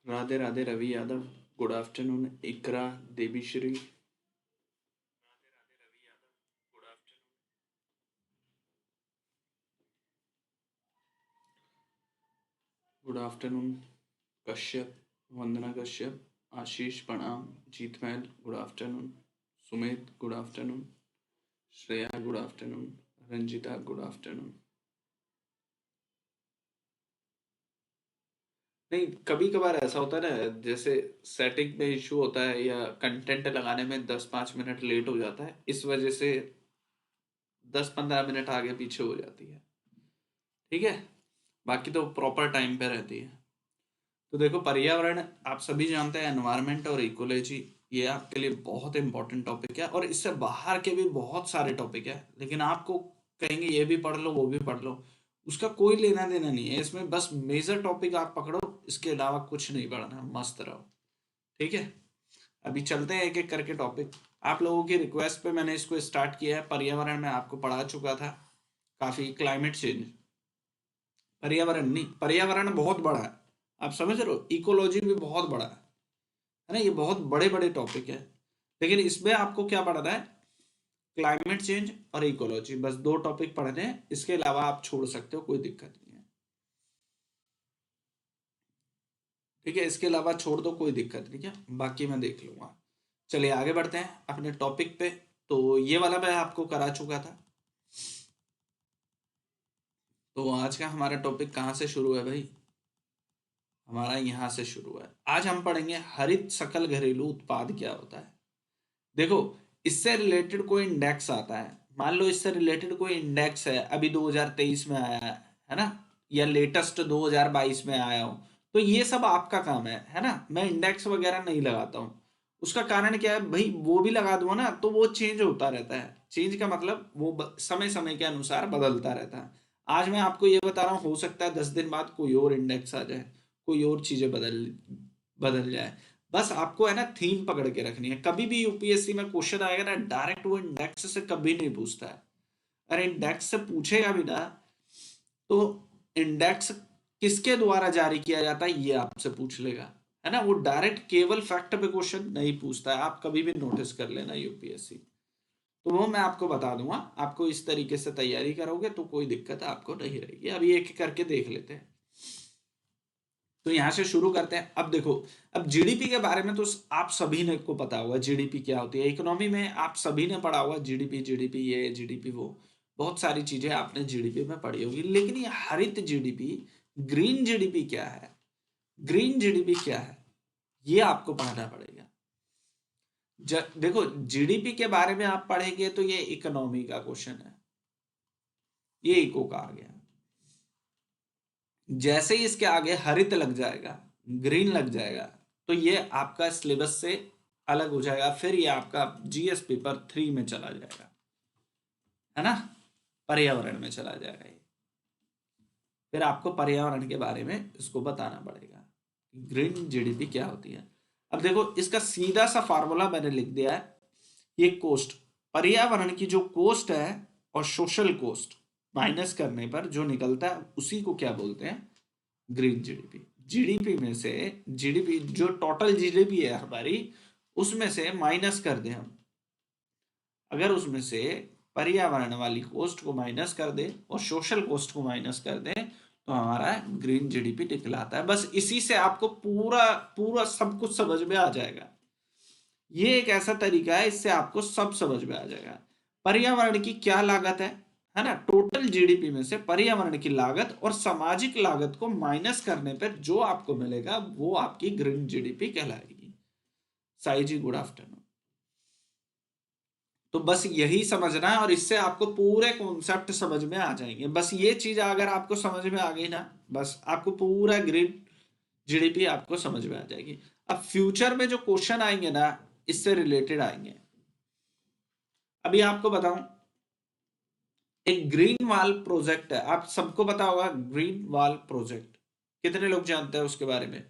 Radhe Radhe Ravi Yadav. Good afternoon इकरा देबीश्री। Good afternoon Kashyap, वंदना कश्यप, आशीष प्रणाम, जीत महल good afternoon, Sumit good afternoon, Shreya good afternoon, Ranjita good afternoon. नहीं, कभी कभार ऐसा होता है ना, जैसे सेटिंग में इशू होता है या कंटेंट लगाने में 10-5 मिनट लेट हो जाता है, इस वजह से 10-15 मिनट आगे पीछे हो जाती है। ठीक है, बाकी तो प्रॉपर टाइम पे रहती है। तो देखो, पर्यावरण आप सभी जानते हैं, एनवायरनमेंट और इकोलॉजी, ये आपके लिए बहुत इंपॉर्टेंट टॉपिक है, और इससे बाहर के भी बहुत सारे टॉपिक है, लेकिन आपको कहेंगे ये भी पढ़ लो वो भी पढ़ लो, उसका कोई लेना देना नहीं है इसमें। बस मेजर टॉपिक आप पकड़ो, इसके अलावा कुछ नहीं पढ़ना, मस्त रहो। ठीक है, अभी चलते हैं एक एक करके टॉपिक। आप लोगों की रिक्वेस्ट पे मैंने इसको स्टार्ट किया है। पर्यावरण में आपको पढ़ा चुका था काफी, क्लाइमेट चेंज। पर्यावरण नहीं, पर्यावरण बहुत बड़ा है, आप समझ रहे हो, इकोलॉजी भी बहुत बड़ा है ना, ये बहुत बड़े बड़े टॉपिक है। लेकिन इसमें आपको क्या पढ़ना है, क्लाइमेट चेंज और इकोलॉजी, बस दो टॉपिक पढ़ने हैं, इसके अलावा आप छोड़ सकते हो, कोई दिक्कत नहीं है। ठीक है, इसके अलावा छोड़ दो, कोई दिक्कत नहीं है, बाकी मैं देख लूंगा। चलिए आगे बढ़ते हैं अपने टॉपिक पे। तो ये वाला मैं आपको करा चुका था। तो आज का हमारा टॉपिक कहाँ से शुरू है भाई, हमारा यहाँ से शुरू है। आज हम पढ़ेंगे हरित सकल घरेलू उत्पाद क्या होता है। देखो, इससे रिलेटेड कोई इंडेक्स आता है, मान लो इससे रिलेटेड कोई इंडेक्स है, अभी 2023 में आया है ना, या लेटेस्ट 2022 में आया हो, तो ये सब आपका काम है ना। मैं इंडेक्स वगैरह नहीं लगाता हूँ। उसका कारण क्या है भाई, वो भी लगा दूंगा ना तो वो चेंज होता रहता है। चेंज का मतलब वो समय समय के अनुसार बदलता रहता है। आज मैं आपको ये बता रहा हूँ, हो सकता है 10 दिन बाद कोई और इंडेक्स आ जाए, कोई और चीजें बदल बदल जाए। बस आपको है ना थीम पकड़ के रखनी है। कभी भी यूपीएससी में क्वेश्चन आएगा ना, डायरेक्ट वो इंडेक्स से कभी नहीं पूछता है। अरे इंडेक्स से पूछेगा भी ना, तो इंडेक्स किसके द्वारा जारी किया जाता है ये आपसे पूछ लेगा, है ना। वो डायरेक्ट केवल फैक्ट पे क्वेश्चन नहीं पूछता है, आप कभी भी नोटिस कर लेना यूपीएससी। तो वो मैं आपको बता दूंगा, आपको इस तरीके से तैयारी करोगे तो कोई दिक्कत आपको नहीं रहेगी। अभी एक एक करके देख लेते हैं। तो यहां से शुरू करते हैं। अब देखो, अब जीडीपी के बारे में तो आप सभी ने को पता होगा, जीडीपी क्या होती है। इकोनॉमी में आप सभी ने पढ़ा होगा, जीडीपी जीडीपी ये जीडीपी वो, बहुत सारी चीजें आपने जीडीपी में पढ़ी होगी। लेकिन ये हरित जीडीपी, ग्रीन जीडीपी क्या है, ग्रीन जीडीपी क्या है, ये आपको पढ़ना पड़ेगा। देखो, जीडीपी के बारे में आप पढ़ेंगे तो ये इकोनॉमी का क्वेश्चन है, ये इको का आ गया। जैसे ही इसके आगे हरित लग जाएगा, ग्रीन लग जाएगा, तो ये आपका सिलेबस से अलग हो जाएगा, फिर ये आपका जीएस पेपर 3 में चला जाएगा, है ना, पर्यावरण में चला जाएगा ये। फिर आपको पर्यावरण के बारे में इसको बताना पड़ेगा, ग्रीन जीडीपी क्या होती है। अब देखो, इसका सीधा सा फार्मूला मैंने लिख दिया है। ये कोस्ट, पर्यावरण की जो कोस्ट है और सोशल कोस्ट माइनस करने पर जो निकलता है उसी को क्या बोलते हैं, ग्रीन जीडीपी। जीडीपी में से, जीडीपी जो टोटल जीडीपी है हमारी, उसमें से माइनस कर दें हम, अगर उसमें से पर्यावरण वाली कोस्ट को माइनस कर दें और सोशल कोस्ट को माइनस कर दें, तो हमारा ग्रीन जीडीपी निकलाता है। बस इसी से आपको पूरा पूरा सब कुछ समझ में आ जाएगा। ये एक ऐसा तरीका है, इससे आपको सब समझ में आ जाएगा। पर्यावरण की क्या लागत है ना, टोटल जीडीपी में से पर्यावरण की लागत और सामाजिक लागत को माइनस करने पर जो आपको मिलेगा वो आपकी ग्रीन जीडीपी कहलाएगी। साई जी गुड आफ्टरनून। तो बस यही समझना है, और इससे आपको पूरे कॉन्सेप्ट समझ में आ जाएंगे। बस ये चीज अगर आपको समझ में आ गई ना, बस आपको पूरा ग्रीन जीडीपी आपको समझ में आ जाएगी। अब फ्यूचर में जो क्वेश्चन आएंगे ना, इससे रिलेटेड आएंगे। अभी आपको बताऊं, एक ग्रीन वॉल प्रोजेक्ट है, आप सबको पता होगा ग्रीन वॉल प्रोजेक्ट। कितने लोग जानते हैं उसके बारे में,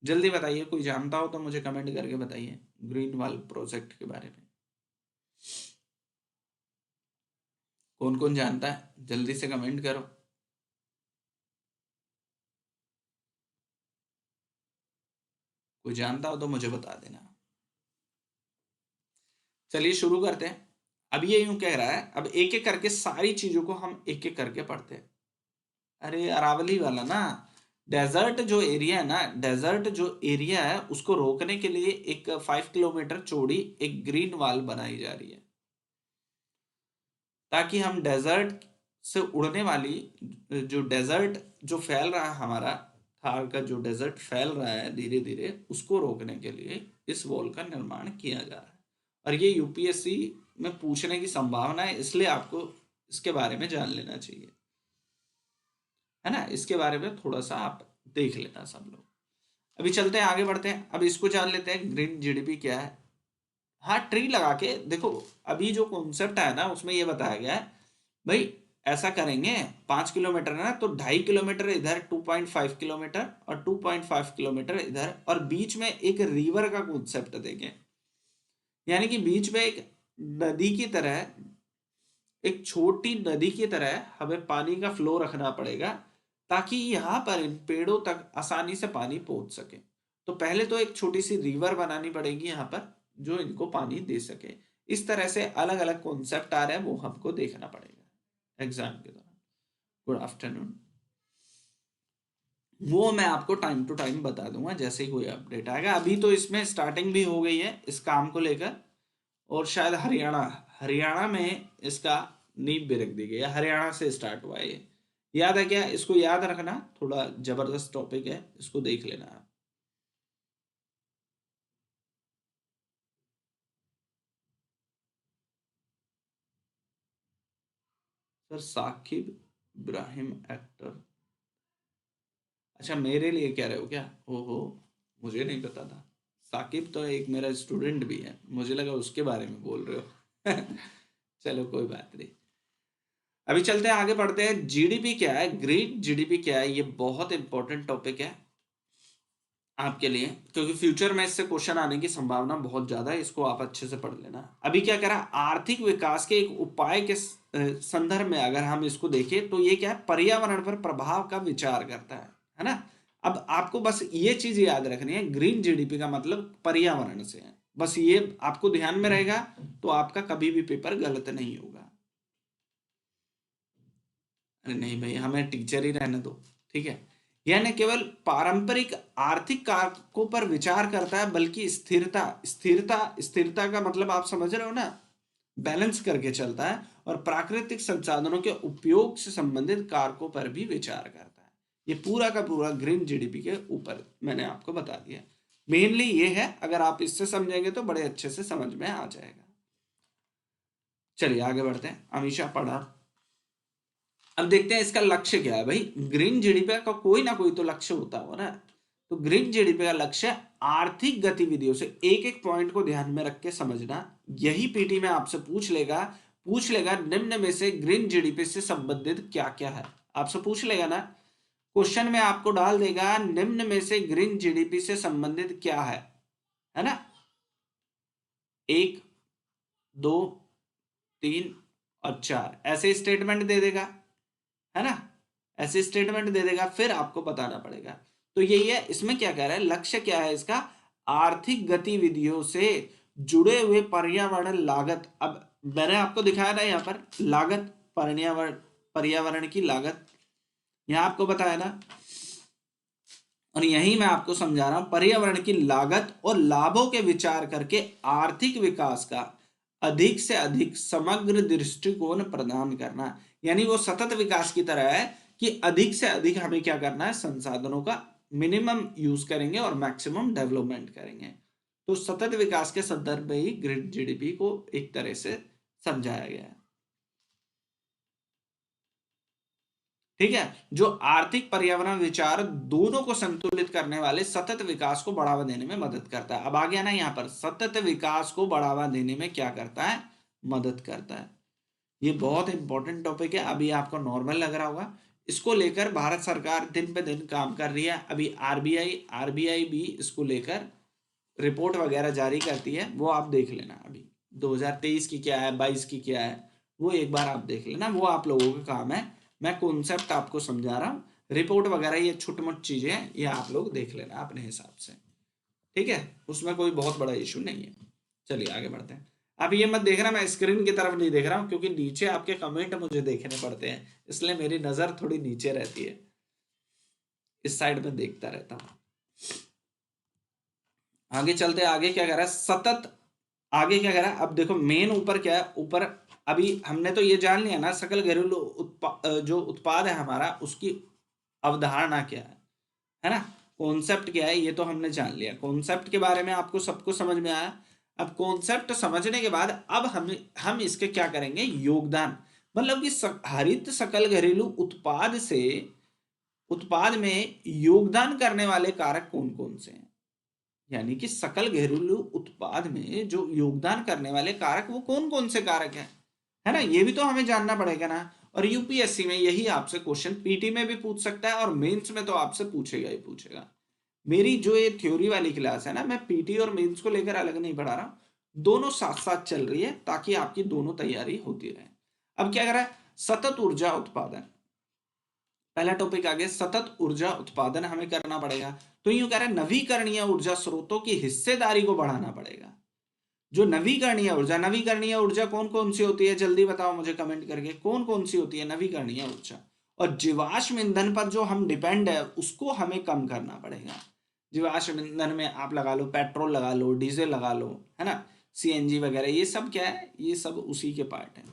जल्दी बताइए, कोई जानता हो तो मुझे कमेंट करके बताइए ग्रीन वॉल प्रोजेक्ट के बारे में। कौन कौन जानता है, जल्दी से कमेंट करो। कोई जानता हो तो मुझे बता देना। चलिए शुरू करते हैं। अब ये यूं कह रहा है, अब एक एक करके सारी चीजों को हम एक एक करके पढ़ते हैं। अरे अरावली वाला ना, डेजर्ट जो एरिया है ना, डेजर्ट जो एरिया है उसको रोकने के लिए एक 5 किलोमीटर चौड़ी एक ग्रीन वॉल बनाई जा रही है, ताकि हम डेजर्ट से उड़ने वाली जो डेजर्ट जो फैल रहा है, हमारा थार का जो डेजर्ट फैल रहा है धीरे धीरे, उसको रोकने के लिए इस वॉल का निर्माण किया जा रहा है। और ये यूपीएससी में पूछने की संभावना है, इसलिए आपको इसके बारे में जान लेना चाहिए, है ना। इसके बारे में थोड़ा सा आप देख लेना सब लोग। अभी चलते हैं, आगे बढ़ते हैं। अब इसको जान लेते हैं ग्रीन जीडीपी क्या है। हाँ, ट्री लगा के देखो, अभी जो कॉन्सेप्ट है ना उसमें ये बताया गया है भाई, ऐसा करेंगे 5 किलोमीटर है ना, तो 2.5 किलोमीटर इधर, 2.5 किलोमीटर और 2.5 किलोमीटर इधर, और बीच में एक रिवर का कॉन्सेप्ट देंगे। यानी कि बीच में एक नदी की तरह, एक छोटी नदी की तरह हमें पानी का फ्लो रखना पड़ेगा, ताकि यहाँ पर इन पेड़ों तक आसानी से पानी पहुंच सके। तो पहले तो एक छोटी सी रिवर बनानी पड़ेगी यहाँ पर, जो इनको पानी दे सके। इस तरह से अलग अलग कॉन्सेप्ट आ रहे हैं, वो हमको देखना पड़ेगा एग्जाम के दौरान। Good afternoon. वो मैं आपको टाइम टू टाइम बता दूंगा जैसे ही कोई अपडेट आएगा। अभी तो इसमें स्टार्टिंग भी हो गई है इस काम को लेकर, और शायद हरियाणा में इसका नींव भी रख दी गई है। हरियाणा से स्टार्ट हुआ है ये, याद है क्या? इसको याद रखना, थोड़ा जबरदस्त टॉपिक है, इसको देख लेना आप। सर साकिब इब्राहिम एक्टर, अच्छा मेरे लिए कह रहे हो क्या? ओहो, मुझे नहीं पता था। साकिब तो एक मेरा स्टूडेंट भी है, मुझे लगा उसके बारे में बोल रहे हो। चलो कोई बात नहीं। अभी चलते हैं, आगे बढ़ते हैं। जीडीपी क्या है, ग्रीन जीडीपी क्या है, ये बहुत इंपॉर्टेंट टॉपिक है आपके लिए, क्योंकि फ्यूचर में इससे क्वेश्चन आने की संभावना बहुत ज्यादा है। इसको आप अच्छे से पढ़ लेना। अभी क्या करा, आर्थिक विकास के एक उपाय के संदर्भ में अगर हम इसको देखें तो ये क्या है, पर्यावरण पर प्रभाव का विचार करता है ना। अब आपको बस ये चीज याद रखनी है, ग्रीन जीडीपी का मतलब पर्यावरण से है, बस ये आपको ध्यान में रहेगा, तो आपका कभी भी पेपर गलत नहीं होगा। अरे नहीं भाई, हमें टीचर ही रहने दो, ठीक है। यह न केवल पारंपरिक आर्थिक कारकों पर विचार करता है, बल्कि स्थिरता स्थिरता स्थिरता का मतलब आप समझ रहे हो ना, बैलेंस करके चलता है, और प्राकृतिक संसाधनों के उपयोग से संबंधित कारकों पर भी विचार करता है। ये पूरा का पूरा ग्रीन जीडीपी के ऊपर मैंने आपको बता दिया। मेनली ये है, अगर आप इससे समझेंगे तो बड़े अच्छे से समझ में आ जाएगा। चलिए आगे बढ़ते हैं। अमीषा पढ़ा, अब देखते हैं इसका लक्ष्य क्या है भाई। ग्रीन जीडीपी का कोई ना कोई तो लक्ष्य होता हो ना। तो ग्रीन जीडीपी का लक्ष्य आर्थिक गतिविधियों से, एक एक पॉइंट को ध्यान में रख के समझना। यही पीटी में आपसे पूछ लेगा निम्न में से ग्रीन जीडीपी से संबंधित क्या क्या है, आपसे पूछ लेगा ना। क्वेश्चन में आपको डाल देगा निम्न में से ग्रीन जीडीपी से संबंधित क्या है ना। 1, 2, 3 और 4 ऐसे स्टेटमेंट दे देगा, है ना। ऐसे स्टेटमेंट दे देगा, फिर आपको बताना पड़ेगा। तो यही है, इसमें क्या कह रहा है, लक्ष्य क्या है इसका, आर्थिक गतिविधियों से जुड़े हुए पर्यावरण लागत। अब मैंने आपको दिखाया ना यहाँ पर लागत, पर्यावरण की लागत यहां आपको बताया ना, और यही मैं आपको समझा रहा हूं, पर्यावरण की लागत और लाभों के विचार करके आर्थिक विकास का अधिक से अधिक समग्र दृष्टिकोण प्रदान करना। यानी वो सतत विकास की तरह है कि अधिक से अधिक हमें क्या करना है, संसाधनों का मिनिमम यूज करेंगे और मैक्सिमम डेवलपमेंट करेंगे। तो सतत विकास के संदर्भ में ही ग्रीन जीडीपी को एक तरह से समझाया गया है, ठीक है। जो आर्थिक पर्यावरण विचार दोनों को संतुलित करने वाले सतत विकास को बढ़ावा देने में मदद करता है। अब आ गया ना यहाँ पर, सतत विकास को बढ़ावा देने में क्या करता है, मदद करता है। ये बहुत इंपॉर्टेंट टॉपिक है। अभी आपको नॉर्मल लग रहा होगा, इसको लेकर भारत सरकार दिन पे दिन काम कर रही है। अभी आरबीआई भी इसको लेकर रिपोर्ट वगैरह जारी करती है, वो आप देख लेना। अभी 2023 की क्या है, 22 की क्या है, वो एक बार आप देख लेना, वो आप लोगों का काम है। मैं कॉन्सेप्ट आपको समझा रहा हूँ, रिपोर्ट वगैरह ये छोटी मोटी चीजें हैं, ये आप लोग देख लेना अपने हिसाब से। ठीक है, उसमें कोई बहुत बड़ा इशू नहीं है। चलिए आगे बढ़ते हैं। अब ये मत देखना मैं स्क्रीन की तरफ नहीं देख रहा हूँ, क्योंकि नीचे आपके कमेंट मुझे देखने पड़ते हैं, इसलिए मेरी नजर थोड़ी नीचे रहती है, इस साइड में देखता रहता हूँ। आगे चलते, आगे क्या कह रहा है, सतत, आगे क्या कह रहा है, अब देखो मेन ऊपर क्या है, ऊपर अभी हमने तो ये जान लिया ना, सकल घरेलू जो उत्पाद है हमारा, उसकी अवधारणा क्या है ना, कॉन्सेप्ट क्या है, ये तो हमने जान लिया। कॉन्सेप्ट के बारे में आपको सबको समझ में आया। अब कॉन्सेप्ट समझने के बाद अब हम इसके क्या करेंगे, योगदान, मतलब कि हरित सकल घरेलू उत्पाद से, उत्पाद में योगदान करने वाले कारक कौन कौन से हैं, यानी कि सकल घरेलू उत्पाद में जो योगदान करने वाले कारक वो कौन कौन से कारक हैं, है ना, ये भी तो हमें जानना पड़ेगा ना। और यूपीएससी में यही आपसे क्वेश्चन पीटी में भी पूछ सकता है, और मेंस में तो आपसे पूछेगा ही पूछेगा। मेरी जो ये थ्योरी वाली क्लास है ना, मैं पीटी और मेंस को लेकर अलग नहीं पढ़ा रहा, दोनों साथ साथ चल रही है, ताकि आपकी दोनों तैयारी होती रहे। अब क्या कर रहा है, सतत ऊर्जा उत्पादन, पहला टॉपिक आ गया, सतत ऊर्जा उत्पादन हमें करना पड़ेगा। तो यूं कह रहे हैं नवीकरणीय ऊर्जा स्रोतों की हिस्सेदारी को बढ़ाना पड़ेगा। जो नवीकरणीय ऊर्जा कौन कौन सी होती है, जल्दी बताओ मुझे कमेंट करके, कौन कौन सी होती है नवीकरणीय ऊर्जा। और जीवाश्म ईंधन पर जो हम डिपेंड है उसको हमें कम करना पड़ेगा। जीवाश्म ईंधन में आप लगा लो पेट्रोल, लगा लो डीजल, लगा लो, है ना, सीएनजी वगैरह, ये सब क्या है, ये सब उसी के पार्ट है।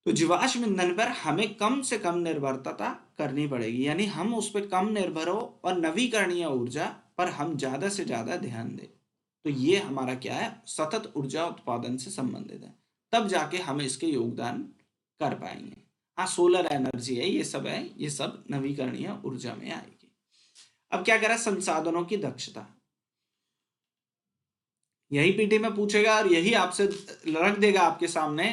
तो जीवाश्म ईंधन पर हमें कम से कम निर्भरता करनी पड़ेगी, यानी हम उस पर कम निर्भर हो, और नवीकरणीय ऊर्जा पर हम ज्यादा से ज्यादा ध्यान दें। तो ये हमारा क्या है, सतत ऊर्जा उत्पादन से संबंधित है, तब जाके हम इसके योगदान कर पाएंगे। हाँ, सोलर एनर्जी है, ये सब है, ये सब नवीकरणीय ऊर्जा में आएगी। अब क्या करें, संसाधनों की दक्षता, यही पीटी में पूछेगा और यही आपसे रख देगा आपके सामने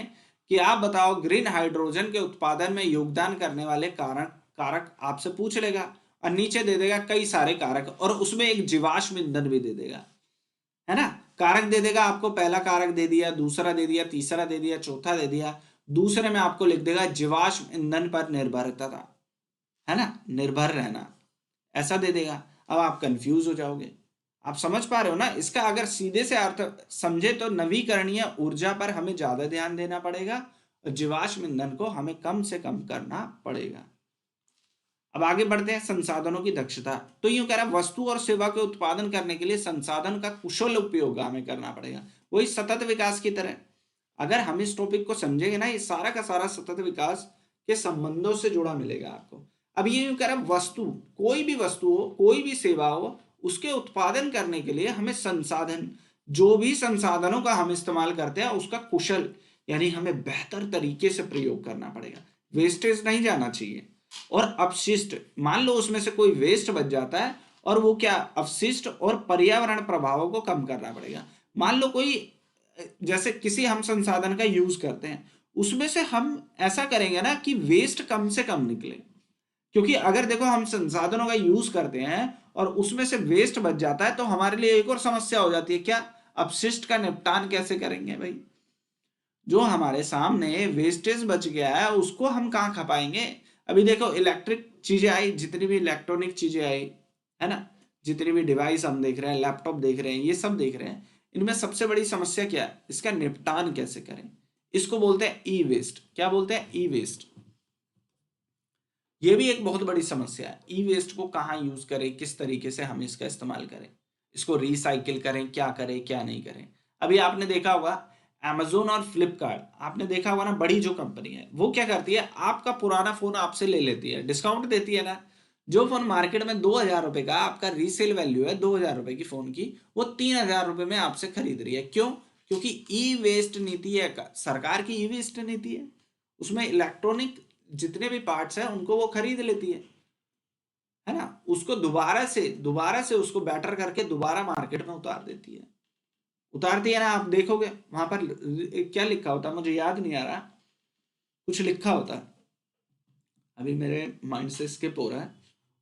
कि आप बताओ ग्रीन हाइड्रोजन के उत्पादन में योगदान करने वाले कारक आपसे पूछ लेगा, और नीचे दे देगा कई सारे कारक, और उसमें एक जीवाश्म ईंधन भी दे देगा, है ना, कारक दे देगा आपको, पहला कारक दे दिया, दूसरा दे दिया, तीसरा दे दिया, चौथा दे दिया, दूसरे में आपको लिख देगा जीवाश्म ईंधन पर निर्भरता, है ना, निर्भर रहना, ऐसा दे देगा। अब आप कंफ्यूज हो जाओगे, आप समझ पा रहे हो ना, इसका अगर सीधे से अर्थ समझे तो नवीकरणीय ऊर्जा पर हमें ज्यादा ध्यान देना पड़ेगा, और जीवाश्म ईंधन को हमें कम से कम करना पड़ेगा। अब आगे बढ़ते हैं, संसाधनों की दक्षता, तो यूं कह रहा है वस्तु और सेवा के उत्पादन करने के लिए संसाधन का कुशल उपयोग हमें करना पड़ेगा, वही सतत विकास की तरह। अगर हम इस टॉपिक को समझेंगे ना, ये सारा का सारा सतत विकास के संबंधों से जुड़ा मिलेगा आपको। अब ये यूं कह रहा है वस्तु, कोई भी वस्तु हो, कोई भी सेवा हो, उसके उत्पादन करने के लिए हमें संसाधन, जो भी संसाधनों का हम इस्तेमाल करते हैं उसका कुशल, यानी हमें बेहतर तरीके से प्रयोग करना पड़ेगा, वेस्टेज नहीं जाना चाहिए। और अपशिष्ट, मान लो उसमें से कोई वेस्ट बच जाता है, और वो क्या, अपशिष्ट और पर्यावरण प्रभावों को कम करना पड़ेगा। मान लो कोई, जैसे किसी हम संसाधन का यूज करते हैं, उसमें से हम ऐसा करेंगे ना कि वेस्ट कम से कम निकले, क्योंकि अगर देखो हम संसाधनों का यूज करते हैं और उसमें से वेस्ट बच जाता है, तो हमारे लिए एक और समस्या हो जाती है, क्या, अपशिष्ट का निपटान कैसे करेंगे भाई, जो हमारे सामने वेस्टेज बच गया है उसको हम कहाँ खपाएंगे। अभी देखो इलेक्ट्रिक चीजें आई, जितनी भी इलेक्ट्रॉनिक चीजें आई, है ना, जितनी भी डिवाइस हम देख रहे हैं, लैपटॉप देख रहे हैं, ये सब देख रहे हैं, इनमें सबसे बड़ी समस्या क्या है, इसका निपटान कैसे करें। इसको बोलते हैं ई वेस्ट, क्या बोलते हैं, ई वेस्ट। ये भी एक बहुत बड़ी समस्या है, ई वेस्ट को कहाँ यूज करें, किस तरीके से हम इसका इस्तेमाल करें, इसको रिसाइकिल करें क्या नहीं करें। अभी आपने देखा होगा Amazon और फ्लिपकार्ट, आपने देखा होगा ना, बड़ी जो कंपनी है वो क्या करती है, आपका पुराना फोन आपसे ले लेती है, डिस्काउंट देती है ना। जो फोन मार्केट में 2,000 रुपए का, आपका रीसेल वैल्यू है 2,000 रुपए की फोन की, वो 3,000 रुपए में आपसे खरीद रही है, क्यों, क्योंकि ई वेस्ट नीति है, सरकार की ई वेस्ट नीति है, उसमें इलेक्ट्रॉनिक जितने भी पार्ट्स हैं उनको वो खरीद लेती है ना, उसको दोबारा से उसको बेटर करके दोबारा मार्केट में उतारती है ना। आप देखोगे वहां पर क्या लिखा होता है, मुझे याद नहीं आ रहा, कुछ लिखा होता है, अभी मेरे माइंड से स्किप हो रहा है।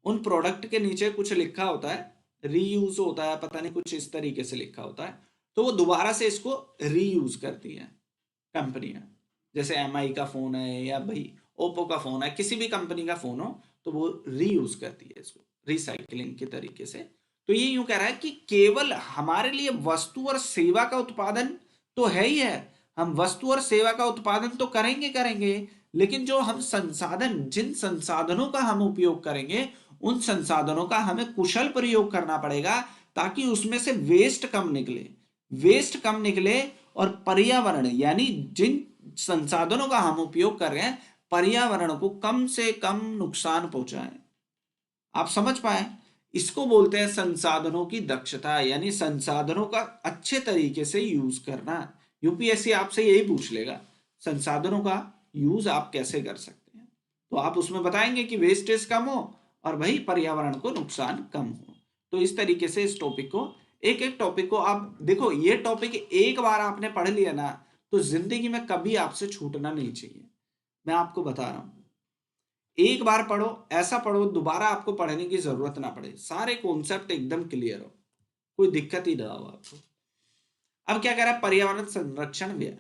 उन प्रोडक्ट के नीचे कुछ लिखा होता है, रीयूज होता है, पता नहीं कुछ इस तरीके से लिखा होता है, तो वो दोबारा से इसको रीयूज करती है कंपनियां। जैसे MI का फोन है, या भाई ओप्पो का फोन है, किसी भी कंपनी का फोन हो, तो वो रीयूज करती है इसको, रिसाइकलिंग के तरीके से। तो ये यूं कह रहा है कि केवल हमारे लिए वस्तु और सेवा का उत्पादन तो है ही है, हम वस्तु और सेवा का उत्पादन तो करेंगे करेंगे, लेकिन जो हम संसाधन, जिन संसाधनों का हम उपयोग करेंगे, उन संसाधनों का हमें कुशल प्रयोग करना पड़ेगा, ताकि उसमें से वेस्ट कम निकले, वेस्ट कम निकले, और पर्यावरण यानी जिन संसाधनों का हम उपयोग कर रहे हैं, पर्यावरण को कम से कम नुकसान पहुंचाएं। आप समझ पाए, इसको बोलते हैं संसाधनों की दक्षता, यानी संसाधनों का अच्छे तरीके से यूज करना। यूपीएससी आपसे यही पूछ लेगा, संसाधनों का यूज आप कैसे कर सकते हैं, तो आप उसमें बताएंगे कि वेस्टेज कम हो और भाई पर्यावरण को नुकसान कम हो। तो इस तरीके से इस टॉपिक को, एक एक टॉपिक को आप देखो, ये टॉपिक एक बार आपने पढ़ लिया ना, तो जिंदगी में कभी आपसे छूटना नहीं चाहिए। मैं आपको बता रहा हूं, एक बार पढ़ो, ऐसा पढ़ो दोबारा आपको पढ़ने की जरूरत ना पड़े, सारे कॉन्सेप्ट एकदम क्लियर हो, कोई दिक्कत ही ना हो आपको। अब क्या कह रहा है, पर्यावरण संरक्षण व्यय,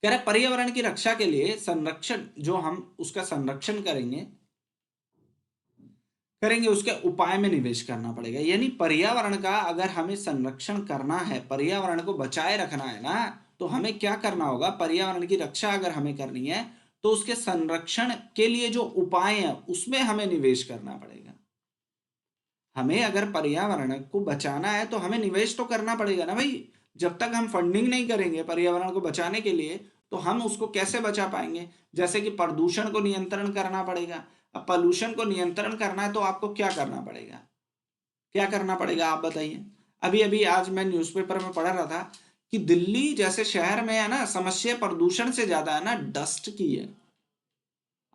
कह रहा है पर्यावरण की रक्षा के लिए संरक्षण, जो हम उसका संरक्षण करेंगे करेंगे उसके उपाय में निवेश करना पड़ेगा। यानी पर्यावरण का अगर हमें संरक्षण करना है, पर्यावरण को बचाए रखना है ना, तो हमें क्या करना होगा, पर्यावरण की रक्षा अगर हमें करनी है तो उसके संरक्षण के लिए जो उपाय हैं उसमें हमें निवेश करना पड़ेगा। हमें अगर पर्यावरण को बचाना है तो हमें निवेश तो करना पड़ेगा ना भाई। जब तक हम फंडिंग नहीं करेंगे पर्यावरण को बचाने के लिए, तो हम उसको कैसे बचा पाएंगे। जैसे कि प्रदूषण को नियंत्रण करना पड़ेगा। अब पोल्यूशन को नियंत्रण करना है तो आपको क्या करना पड़ेगा, क्या करना पड़ेगा आप बताइए। अभी अभी आज मैं न्यूज़पेपर में पढ़ रहा था कि दिल्ली जैसे शहर में है ना, समस्या प्रदूषण से ज्यादा है ना डस्ट की है।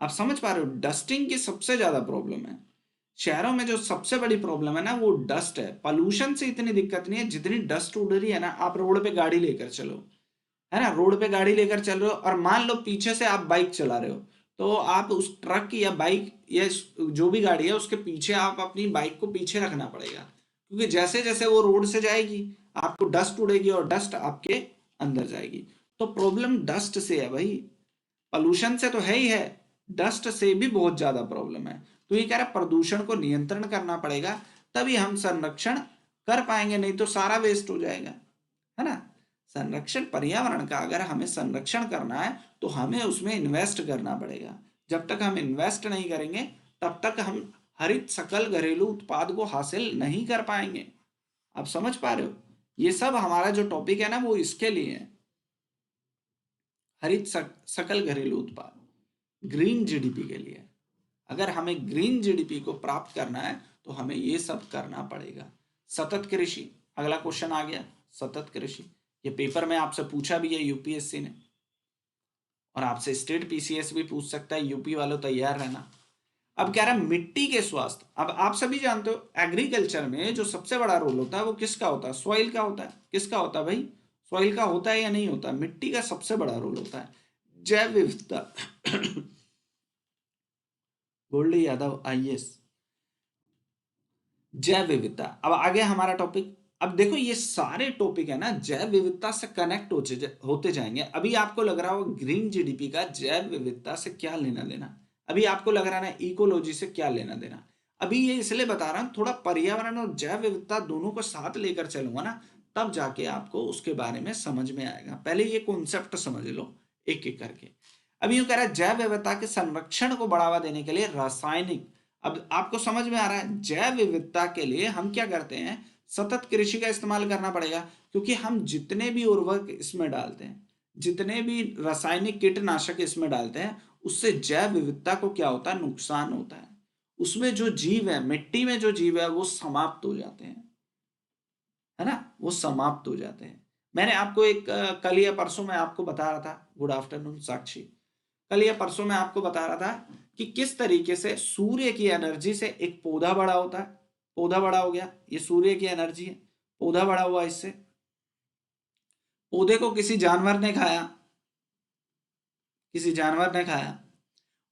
आप समझ पा रहे हो, डस्टिंग की सबसे ज्यादा प्रॉब्लम है शहरों में। जो सबसे बड़ी प्रॉब्लम है ना वो डस्ट है। पोल्यूशन से इतनी दिक्कत नहीं है जितनी डस्ट उड़ रही है ना। आप रोड पे गाड़ी लेकर चलो, है ना, रोड पे गाड़ी लेकर चल रहे हो और मान लो पीछे से आप बाइक चला रहे हो, तो आप उस ट्रक या बाइक या जो भी गाड़ी है उसके पीछे आप अपनी बाइक को पीछे रखना पड़ेगा, क्योंकि जैसे जैसे वो रोड से जाएगी आपको डस्ट उड़ेगी और डस्ट आपके अंदर जाएगी। तो प्रॉब्लम डस्ट से है भाई, पोल्यूशन से तो है ही है, डस्ट से भी बहुत ज्यादा प्रॉब्लम है। तो ये कह रहा है प्रदूषण को नियंत्रण करना पड़ेगा, तभी हम संरक्षण कर पाएंगे, नहीं तो सारा वेस्ट हो जाएगा, है ना। संरक्षण पर्यावरण का अगर हमें संरक्षण करना है तो हमें उसमें इन्वेस्ट करना पड़ेगा। जब तक हम इन्वेस्ट नहीं करेंगे तब तक हम हरित सकल घरेलू उत्पाद को हासिल नहीं कर पाएंगे। आप समझ पा रहे हो, ये सब हमारा जो टॉपिक है ना वो इसके लिए है, हरित सकल घरेलू उत्पाद, ग्रीन जीडीपी के लिए। अगर हमें ग्रीन जीडीपी को प्राप्त करना है तो हमें ये सब करना पड़ेगा। सतत कृषि, अगला क्वेश्चन आ गया, सतत कृषि। ये पेपर में आपसे पूछा भी है यूपीएससी ने, और आपसे स्टेट पीसीएस भी पूछ सकता है, यूपी वालों तैयार रहना। अब कह रहा है मिट्टी के स्वास्थ्य। अब आप सभी जानते हो एग्रीकल्चर में जो सबसे बड़ा रोल होता है वो किसका होता है, सॉइल का होता है। किसका होता है भाई, सॉइल का होता है या नहीं होता, मिट्टी का सबसे बड़ा रोल होता है। जैव विविधता गोल्डी यादव आईएएस, जैव विविधता। अब आगे हमारा टॉपिक, अब देखो ये सारे टॉपिक है ना जैव विविधता से कनेक्ट होते जाएंगे। अभी आपको लग रहा हो ग्रीन जीडीपी का जैव विविधता से क्या लेना देना, अभी आपको लग रहा है ना इकोलॉजी से क्या लेना देना। अभी ये इसलिए बता रहा हूं, थोड़ा पर्यावरण और जैव विविधता दोनों को साथ लेकर चलूंगा ना, तब जाके आपको उसके बारे में समझ में आएगा। पहले ये कॉन्सेप्ट समझ लो एक एक करके। अभी यूं कह रहा है जैव विविधता के संरक्षण को बढ़ावा देने के लिए रासायनिक, अब आपको समझ में आ रहा है, जैव विविधता के लिए हम क्या करते हैं, सतत कृषि का इस्तेमाल करना पड़ेगा। क्योंकि हम जितने भी उर्वरक इसमें डालते हैं, जितने भी रासायनिक कीटनाशक इसमें डालते हैं, उससे जैव विविधता को क्या होता है, नुकसान होता है। उसमें जो जीव है, मिट्टी में जो जीव है वो समाप्त हो जाते हैं, है ना, वो समाप्त हो जाते हैं। मैंने आपको एक कल या परसों में आपको बता रहा था, गुड आफ्टरनून साक्षी, कल या परसों में आपको बता रहा था कि किस तरीके से सूर्य की एनर्जी से एक पौधा बड़ा होता है। पौधा बड़ा हो गया, ये सूर्य की एनर्जी है, पौधा बड़ा हुआ, इससे पौधे को किसी जानवर ने खाया, किसी जानवर ने खाया,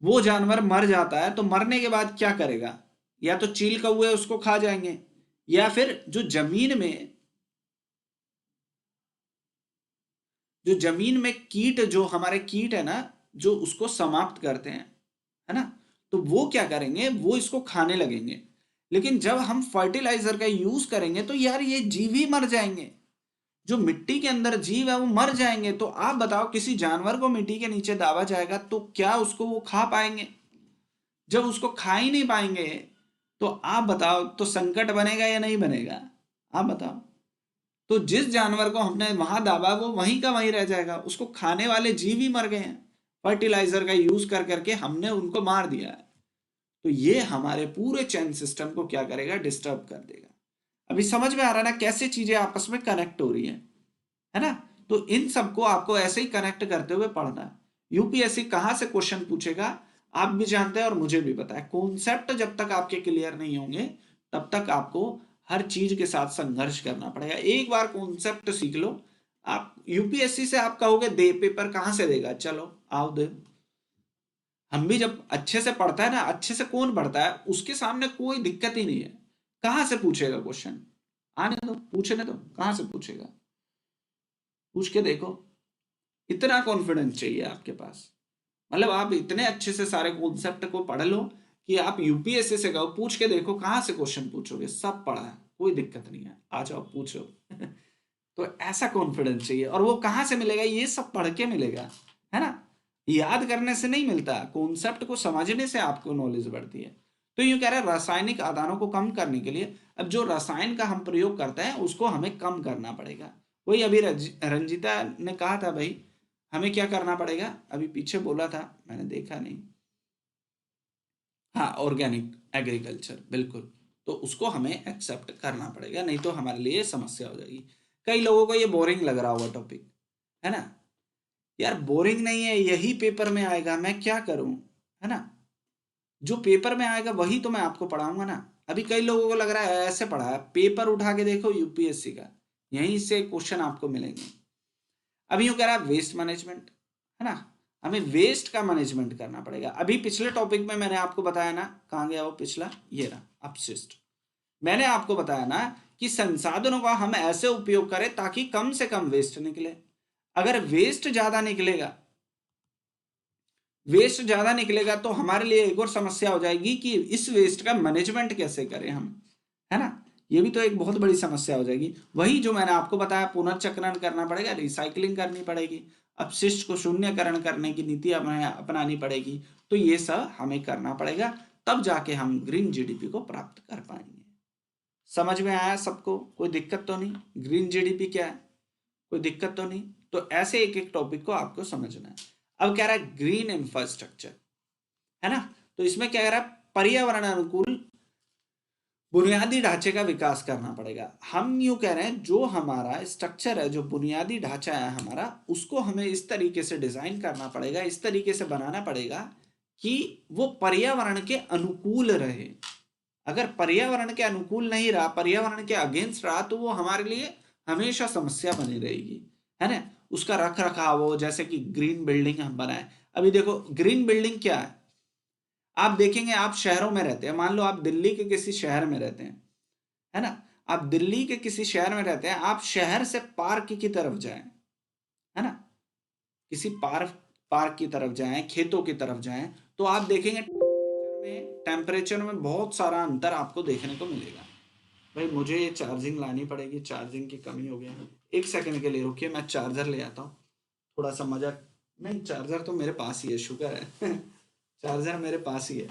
वो जानवर मर जाता है, तो मरने के बाद क्या करेगा, या तो चील कौवे उसको खा जाएंगे, या फिर जो जमीन में कीट, जो हमारे कीट है ना, जो उसको समाप्त करते हैं, है ना, तो वो क्या करेंगे, वो इसको खाने लगेंगे। लेकिन जब हम फर्टिलाइजर का यूज करेंगे तो यार ये जीव ही मर जाएंगे, जो मिट्टी के अंदर जीव है वो मर जाएंगे। तो आप बताओ, किसी जानवर को मिट्टी के नीचे दाबा जाएगा तो क्या उसको वो खा पाएंगे? जब उसको खा ही नहीं पाएंगे तो आप बताओ, तो संकट बनेगा या नहीं बनेगा? आप बताओ। तो जिस जानवर को हमने वहां दाबा वो वहीं का वहीं रह जाएगा, उसको खाने वाले जीव ही मर गए हैं, फर्टिलाइजर का यूज कर करके हमने उनको मार दिया है। तो ये हमारे पूरे चैन सिस्टम को क्या करेगा? डिस्टर्ब कर देगा। अभी समझ में आ रहा है ना कैसे चीजें आपस में कनेक्ट हो रही है ना? तो इन सबको आपको ऐसे ही कनेक्ट करते हुए पढ़ना है। यूपीएससी कहां से क्वेश्चन पूछेगा आप भी जानते हैं और मुझे भी पता है। कॉन्सेप्ट जब तक आपके क्लियर नहीं होंगे तब तक आपको हर चीज के साथ संघर्ष करना पड़ेगा। एक बार कॉन्सेप्ट सीख लो, आप यूपीएससी से आप कहोगे दे पेपर, कहां से देगा? चलो आओ दे। हम भी जब अच्छे से पढ़ता है ना, अच्छे से कौन पढ़ता है उसके सामने कोई दिक्कत ही नहीं है। कहां से पूछेगा क्वेश्चन? आने दो, पूछने दो, कहां से पूछेगा? पूछ के देखो। इतना कॉन्फिडेंस चाहिए आपके पास, मतलब आप इतने अच्छे से सारे कॉन्सेप्ट को पढ़ लो कि आप यूपीएससी से कहो पूछ के देखो कहां से क्वेश्चन पूछोगे, सब पढ़ा है, कोई दिक्कत नहीं है, आ जाओ पूछो। तो ऐसा कॉन्फिडेंस चाहिए, और वो कहां से मिलेगा? ये सब पढ़ के मिलेगा, है ना? याद करने से नहीं मिलता, कॉन्सेप्ट को समझने से आपको नॉलेज बढ़ती है। तो यूं कह रहे हैं रासायनिक आदानों को कम करने के लिए अब जो रसायन का हम प्रयोग करते हैं उसको हमें कम करना पड़ेगा। वही अभी रंजीता ने कहा था भाई, हमें क्या करना पड़ेगा? अभी पीछे बोला था, मैंने देखा नहीं। हाँ, ऑर्गेनिक एग्रीकल्चर, बिल्कुल। तो उसको हमें एक्सेप्ट करना पड़ेगा, नहीं तो हमारे लिए समस्या हो जाएगी। कई लोगों को ये बोरिंग लग रहा होगा टॉपिक, है ना? यार बोरिंग नहीं है, यही पेपर में आएगा, मैं क्या करूं, है ना? जो पेपर में आएगा वही तो मैं आपको पढ़ाऊंगा ना। अभी कई लोगों को लग रहा है ऐसे पढ़ा है, पेपर उठा के देखो यूपीएससी का, यहीं से क्वेश्चन आपको मिलेंगे। अभी यूं कह रहा है वेस्ट मैनेजमेंट, है ना? हमें वेस्ट का मैनेजमेंट करना पड़ेगा। अभी पिछले टॉपिक में मैंने आपको बताया ना, कहाँ गया वो पिछला, ये रहा अपशिष्ट। मैंने आपको बताया ना कि संसाधनों का हम ऐसे उपयोग करें ताकि कम से कम वेस्ट निकले। अगर वेस्ट ज्यादा निकलेगा तो हमारे लिए एक और समस्या हो जाएगी कि इस वेस्ट का मैनेजमेंट कैसे करें हम, है ना? ये भी तो एक बहुत बड़ी समस्या हो जाएगी। वही जो मैंने आपको बताया, पुनर्चक्रण करना पड़ेगा, रिसाइकलिंग करनी पड़ेगी, अपशिष्ट को शून्यकरण करने की नीति अपनानी पड़ेगी। तो ये सब हमें करना पड़ेगा, तब जाके हम ग्रीन जीडीपी को प्राप्त कर पाएंगे। समझ में आया सबको? कोई दिक्कत तो नहीं? ग्रीन जीडीपी क्या है, कोई दिक्कत तो नहीं? तो ऐसे एक एक टॉपिक को आपको समझना है। अब कह रहा है ग्रीन इंफ्रास्ट्रक्चर, है ना? तो इसमें क्या कह रहा है? पर्यावरण अनुकूल बुनियादी ढांचे का विकास करना पड़ेगा। हम यूं कह रहे हैं जो हमारा स्ट्रक्चर है, जो बुनियादी ढांचा है हमारा, उसको हमें इस तरीके से डिजाइन करना पड़ेगा, इस तरीके से बनाना पड़ेगा कि वो पर्यावरण के अनुकूल रहे। अगर पर्यावरण के अनुकूल नहीं रहा, पर्यावरण के अगेंस्ट रहा, तो वो हमारे लिए हमेशा समस्या बनी रहेगी, है ना? उसका रख रखाव हो, जैसे कि ग्रीन बिल्डिंग हम बनाए। अभी देखो ग्रीन बिल्डिंग क्या है, आप देखेंगे, आप शहरों में रहते हैं, मान लो आप दिल्ली के किसी शहर में रहते हैं, है ना? आप दिल्ली के किसी शहर में रहते हैं, आप शहर से पार्क की तरफ जाएं, है ना? किसी पार्क पार्क की तरफ जाएं, खेतों की तरफ जाएं, तो आप देखेंगे टेम्परेचर में बहुत सारा अंतर आपको देखने को मिलेगा। भाई मुझे ये चार्जिंग लानी पड़ेगी, चार्जिंग की कमी हो गया। एक सेकंड के लिए रुकिए, मैं चार्जर ले आता हूँ। थोड़ा सा मजा, नहीं चार्जर तो मेरे पास ही है, शुक्र है। चार्जर मेरे पास ही है,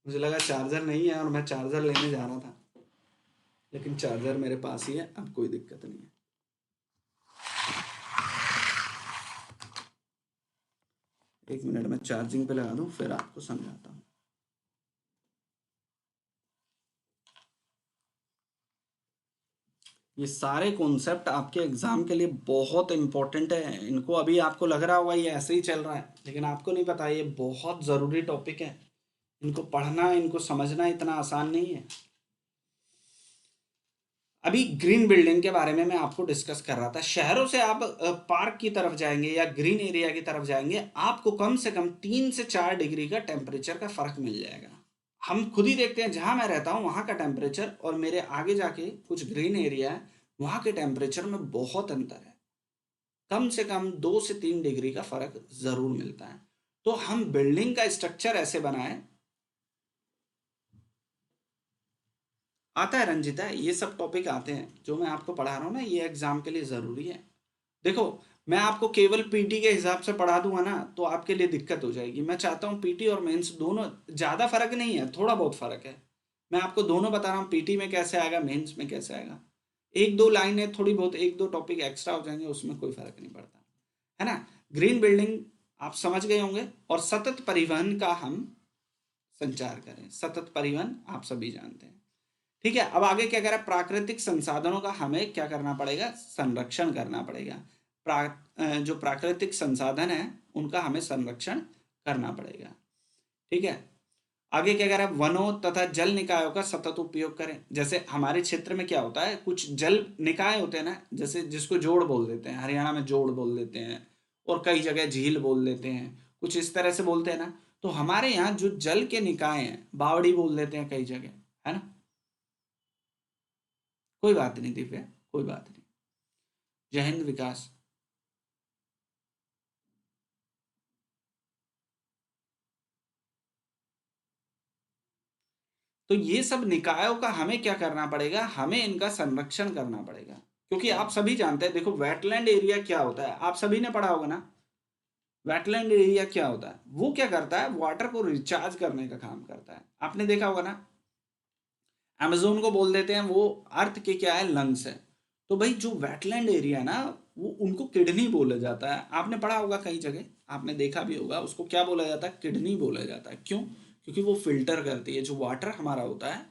मुझे लगा चार्जर नहीं है और मैं चार्जर लेने जा रहा था, लेकिन चार्जर मेरे पास ही है, अब कोई दिक्कत नहीं है। एक मिनट में चार्जिंग पे लगा दूं, फिर आपको समझाता हूँ। ये सारे कॉन्सेप्ट आपके एग्जाम के लिए बहुत इंपॉर्टेंट है। इनको अभी आपको लग रहा होगा ये ऐसे ही चल रहा है, लेकिन आपको नहीं पता ये बहुत ज़रूरी टॉपिक है। इनको पढ़ना, इनको समझना इतना आसान नहीं है। अभी ग्रीन बिल्डिंग के बारे में मैं आपको डिस्कस कर रहा था। शहरों से आप पार्क की तरफ जाएंगे या ग्रीन एरिया की तरफ जाएंगे, आपको कम से कम 3 से 4 डिग्री का टेम्परेचर का फर्क मिल जाएगा। हम खुद ही देखते हैं, जहां मैं रहता हूं वहां का टेम्परेचर और मेरे आगे जाके कुछ ग्रीन एरिया है, वहां के टेम्परेचर में बहुत अंतर है। कम से कम 2 से 3 डिग्री का फर्क जरूर मिलता है। तो हम बिल्डिंग का स्ट्रक्चर ऐसे बनाएं आता है रंजिता, ये सब टॉपिक आते हैं जो मैं आपको पढ़ा रहा हूँ ना, ये एग्जाम के लिए ज़रूरी है। देखो, मैं आपको केवल पीटी के हिसाब से पढ़ा दूंगा ना तो आपके लिए दिक्कत हो जाएगी। मैं चाहता हूँ पीटी और मेंस दोनों, ज़्यादा फर्क नहीं है, थोड़ा बहुत फर्क है। मैं आपको दोनों बता रहा हूँ, पीटी में कैसे आएगा, मेंस में कैसे आएगा। एक दो लाइनें थोड़ी बहुत, एक दो टॉपिक एक्स्ट्रा हो जाएंगे, उसमें कोई फर्क नहीं पड़ता, है ना। ग्रीन बिल्डिंग आप समझ गए होंगे, और सतत परिवहन का हम संचार करें। सतत परिवहन आप सभी जानते हैं। ठीक है, अब आगे क्या कह रहा है, प्राकृतिक संसाधनों का हमें क्या करना पड़ेगा, संरक्षण करना पड़ेगा। जो प्राकृतिक संसाधन है उनका हमें संरक्षण करना पड़ेगा। ठीक है, आगे क्या कह रहा है, वनों तथा जल निकायों का सतत उपयोग करें। जैसे हमारे क्षेत्र में क्या होता है, कुछ जल निकाय होते हैं ना, जैसे जिसको जोड़ बोल देते हैं, हरियाणा में जोड़ बोल देते हैं, और कई जगह झील बोल देते हैं, कुछ इस तरह से बोलते हैं ना। तो हमारे यहाँ जो जल के निकाय हैं, बावड़ी बोल देते हैं कई जगह, है ना। कोई बात नहीं दिव्या, कोई बात नहीं। जय हिंद विकास। तो ये सब निकायों का हमें क्या करना पड़ेगा, हमें इनका संरक्षण करना पड़ेगा। क्योंकि आप सभी जानते हैं, देखो वेटलैंड एरिया क्या होता है, आप सभी ने पढ़ा होगा ना। वेटलैंड एरिया क्या होता है, वो क्या करता है, वाटर को रिचार्ज करने का काम करता है। आपने देखा होगा ना, अमेजोन को बोल देते हैं वो अर्थ के क्या है, लंग्स है। तो भाई जो वेटलैंड एरिया ना, वो उनको किडनी बोला जाता है। आपने पढ़ा होगा कई जगह, आपने देखा भी होगा, उसको क्या बोला जाता है, किडनी बोला जाता है। क्यों? क्योंकि वो फिल्टर करती है, जो वाटर हमारा होता है,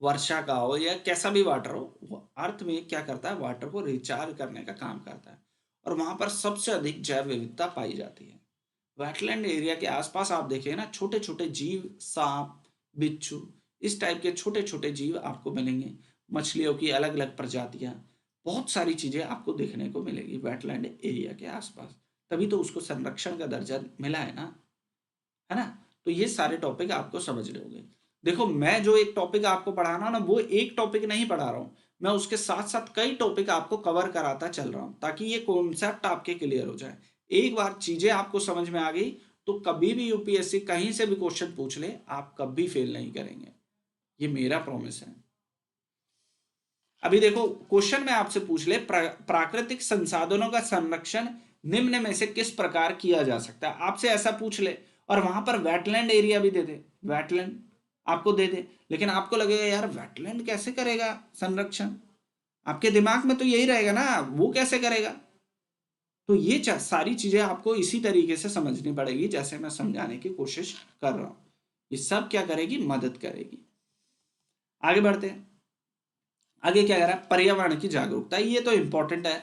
वर्षा का हो या कैसा भी वाटर हो, वो अर्थ में क्या करता है, वाटर को रिचार्ज करने का काम करता है। और वहां पर सबसे अधिक जैव विविधता पाई जाती है। वेटलैंड एरिया के आसपास आप देखें ना, छोटे छोटे जीव, सांप, बिच्छू, इस टाइप के छोटे छोटे जीव आपको मिलेंगे। मछलियों की अलग अलग प्रजातियां, बहुत सारी चीजें आपको देखने को मिलेगी वेटलैंड एरिया के आसपास। तभी तो उसको संरक्षण का दर्जा मिला है ना, है ना। तो ये सारे टॉपिक आपको समझ रहे होंगे। देखो, मैं जो एक टॉपिक आपको पढ़ा रहा हूँ ना, वो एक टॉपिक नहीं पढ़ा रहा हूँ, मैं उसके साथ साथ कई टॉपिक आपको कवर कराता चल रहा हूँ, ताकि ये कॉन्सेप्ट आपके क्लियर हो जाए। एक बार चीजें आपको समझ में आ गई तो कभी भी यूपीएससी कहीं से भी क्वेश्चन पूछ ले, आप कभी फेल नहीं करेंगे, ये मेरा प्रॉमिस है। अभी देखो, क्वेश्चन में आपसे पूछ ले, प्राकृतिक संसाधनों का संरक्षण निम्न में से किस प्रकार किया जा सकता है, आपसे ऐसा पूछ ले, और वहां पर वेटलैंड एरिया भी दे दे, वेटलैंड आपको दे दे, लेकिन आपको लगेगा यार वेटलैंड कैसे करेगा संरक्षण। आपके दिमाग में तो यही रहेगा ना, वो कैसे करेगा। तो ये सारी चीजें आपको इसी तरीके से समझनी पड़ेगी जैसे मैं समझाने की कोशिश कर रहा हूं। ये सब क्या करेगी, मदद करेगी। आगे बढ़ते हैं। आगे क्या कह रहा है, पर्यावरण की जागरूकता, ये तो इंपॉर्टेंट है।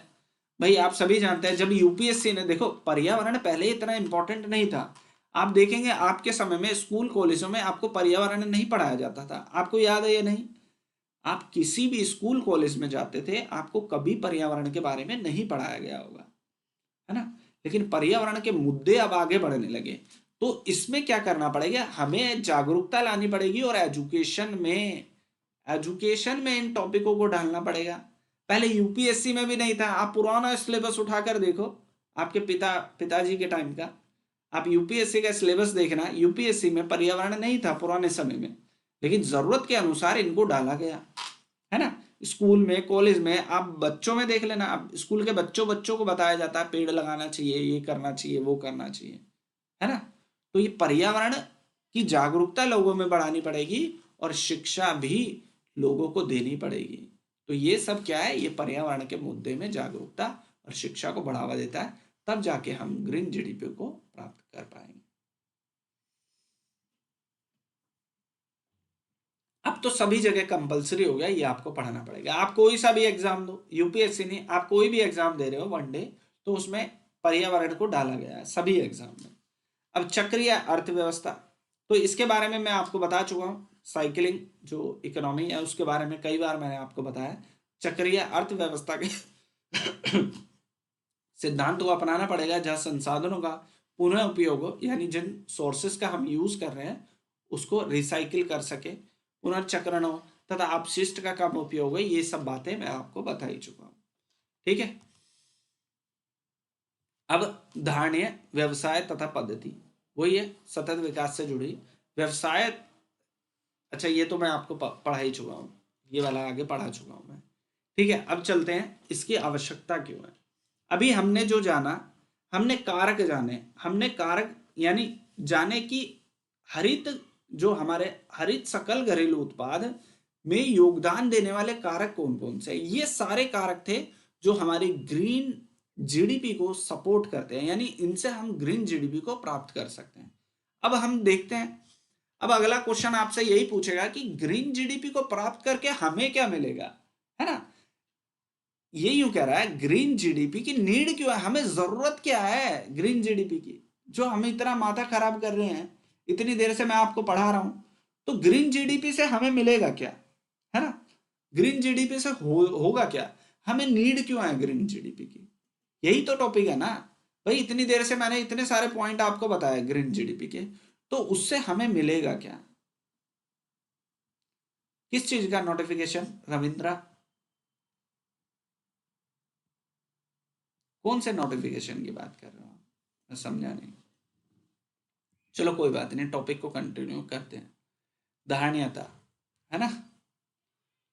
भाई आप सभी जानते हैं, जब यूपीएससी ने, देखो पर्यावरण पहले इतना इंपॉर्टेंट नहीं था। आप देखेंगे आपके समय में स्कूल कॉलेजों में आपको पर्यावरण नहीं पढ़ाया जाता था, आपको याद है या नहीं। आप किसी भी स्कूल कॉलेज में जाते थे, आपको कभी पर्यावरण के बारे में नहीं पढ़ाया गया होगा, है ना। लेकिन पर्यावरण के मुद्दे अब आगे बढ़ने लगे, तो इसमें क्या करना पड़ेगा, हमें जागरूकता लानी पड़ेगी, और एजुकेशन में इन टॉपिकों को डालना पड़ेगा। पहले यूपीएससी में भी नहीं था, आप पुराना सिलेबस उठाकर देखो, आपके पिताजी के टाइम का, आप यूपीएससी का सिलेबस देखना, यूपीएससी में पर्यावरण नहीं था पुराने समय में, लेकिन जरूरत के अनुसार इनको डाला गया, है ना। स्कूल में, कॉलेज में, आप बच्चों में देख लेना, आप स्कूल के बच्चों बच्चों को बताया जाता है पेड़ लगाना चाहिए, ये करना चाहिए, वो करना चाहिए, है ना। तो ये पर्यावरण की जागरूकता लोगों में बढ़ानी पड़ेगी, और शिक्षा भी लोगों को देनी पड़ेगी। तो ये सब क्या है, ये पर्यावरण के मुद्दे में जागरूकता और शिक्षा को बढ़ावा देता है, तब जाके हम ग्रीन जीडीपी को प्राप्त कर पाएंगे। अब तो सभी जगह कंपलसरी हो गया, ये आपको पढ़ाना पड़ेगा। आप कोई सा भी एग्जाम दो, यूपीएससी नहीं, आप कोई भी एग्जाम दे रहे हो वनडे, तो उसमें पर्यावरण को डाला गया है सभी एग्जाम में। अब चक्रीय अर्थव्यवस्था, तो इसके बारे में मैं आपको बता चुका हूँ। साइकिलिंग जो इकोनॉमी है उसके बारे में कई बार मैंने आपको बताया। चक्रीय अर्थव्यवस्था के सिद्धांत को अपनाना पड़ेगा, जहाँ संसाधनों का पुनः उपयोग हो, यानी जिन सोर्सेस का हम यूज कर रहे हैं उसको रिसाइकिल कर सके, पुनर्चक्रण हो, तथा अपशिष्ट का कम उपयोग हो। ये सब बातें मैं आपको बता ही चुका हूँ। ठीक है, अब धारणीय व्यवसाय तथा पद्धति, वही है सतत विकास से जुड़ी व्यवसाय। अच्छा, ये तो मैं आपको पढ़ा ही चुका हूँ। ये वाला आगे पढ़ा चुका हूं मैं। ठीक है, अब चलते हैं इसकी आवश्यकता क्यों है। अभी हमने जो जाना, हमने कारक जाने, हमने कारक यानी जाने कि हरित जो हमारे हरित सकल घरेलू उत्पाद में योगदान देने वाले कारक कौन कौन से, ये सारे कारक थे जो हमारी ग्रीन जीडीपी को सपोर्ट करते हैं, यानी इनसे हम ग्रीन जीडीपी को प्राप्त कर सकते हैं। अब हम देखते हैं, अब अगला क्वेश्चन आपसे यही पूछेगा कि ग्रीन जीडीपी को प्राप्त करके हमें क्या मिलेगा, है ना। ये यूं कह रहा है ग्रीन जीडीपी की नीड क्यों है, हमें जरूरत क्या है ग्रीन जीडीपी की, जो हम इतना माथा खराब कर रहे हैं, इतनी देर से मैं आपको पढ़ा रहा हूं। तो ग्रीन जीडीपी से हमें मिलेगा क्या, है ना। ग्रीन जीडीपी से होगा क्या, हमें नीड क्यों है ग्रीन जीडीपी की, यही तो टॉपिक है ना भाई। इतनी देर से मैंने इतने सारे पॉइंट आपको बताया ग्रीन जीडीपी के, तो उससे हमें मिलेगा क्या, किस चीज का नोटिफिकेशन रविंद्रा, कौन से नोटिफिकेशन की बात कर रहे हो, मैं समझा नहीं। चलो कोई बात नहीं, टॉपिक को कंटिन्यू करते हैं। धारणीयता, है ना।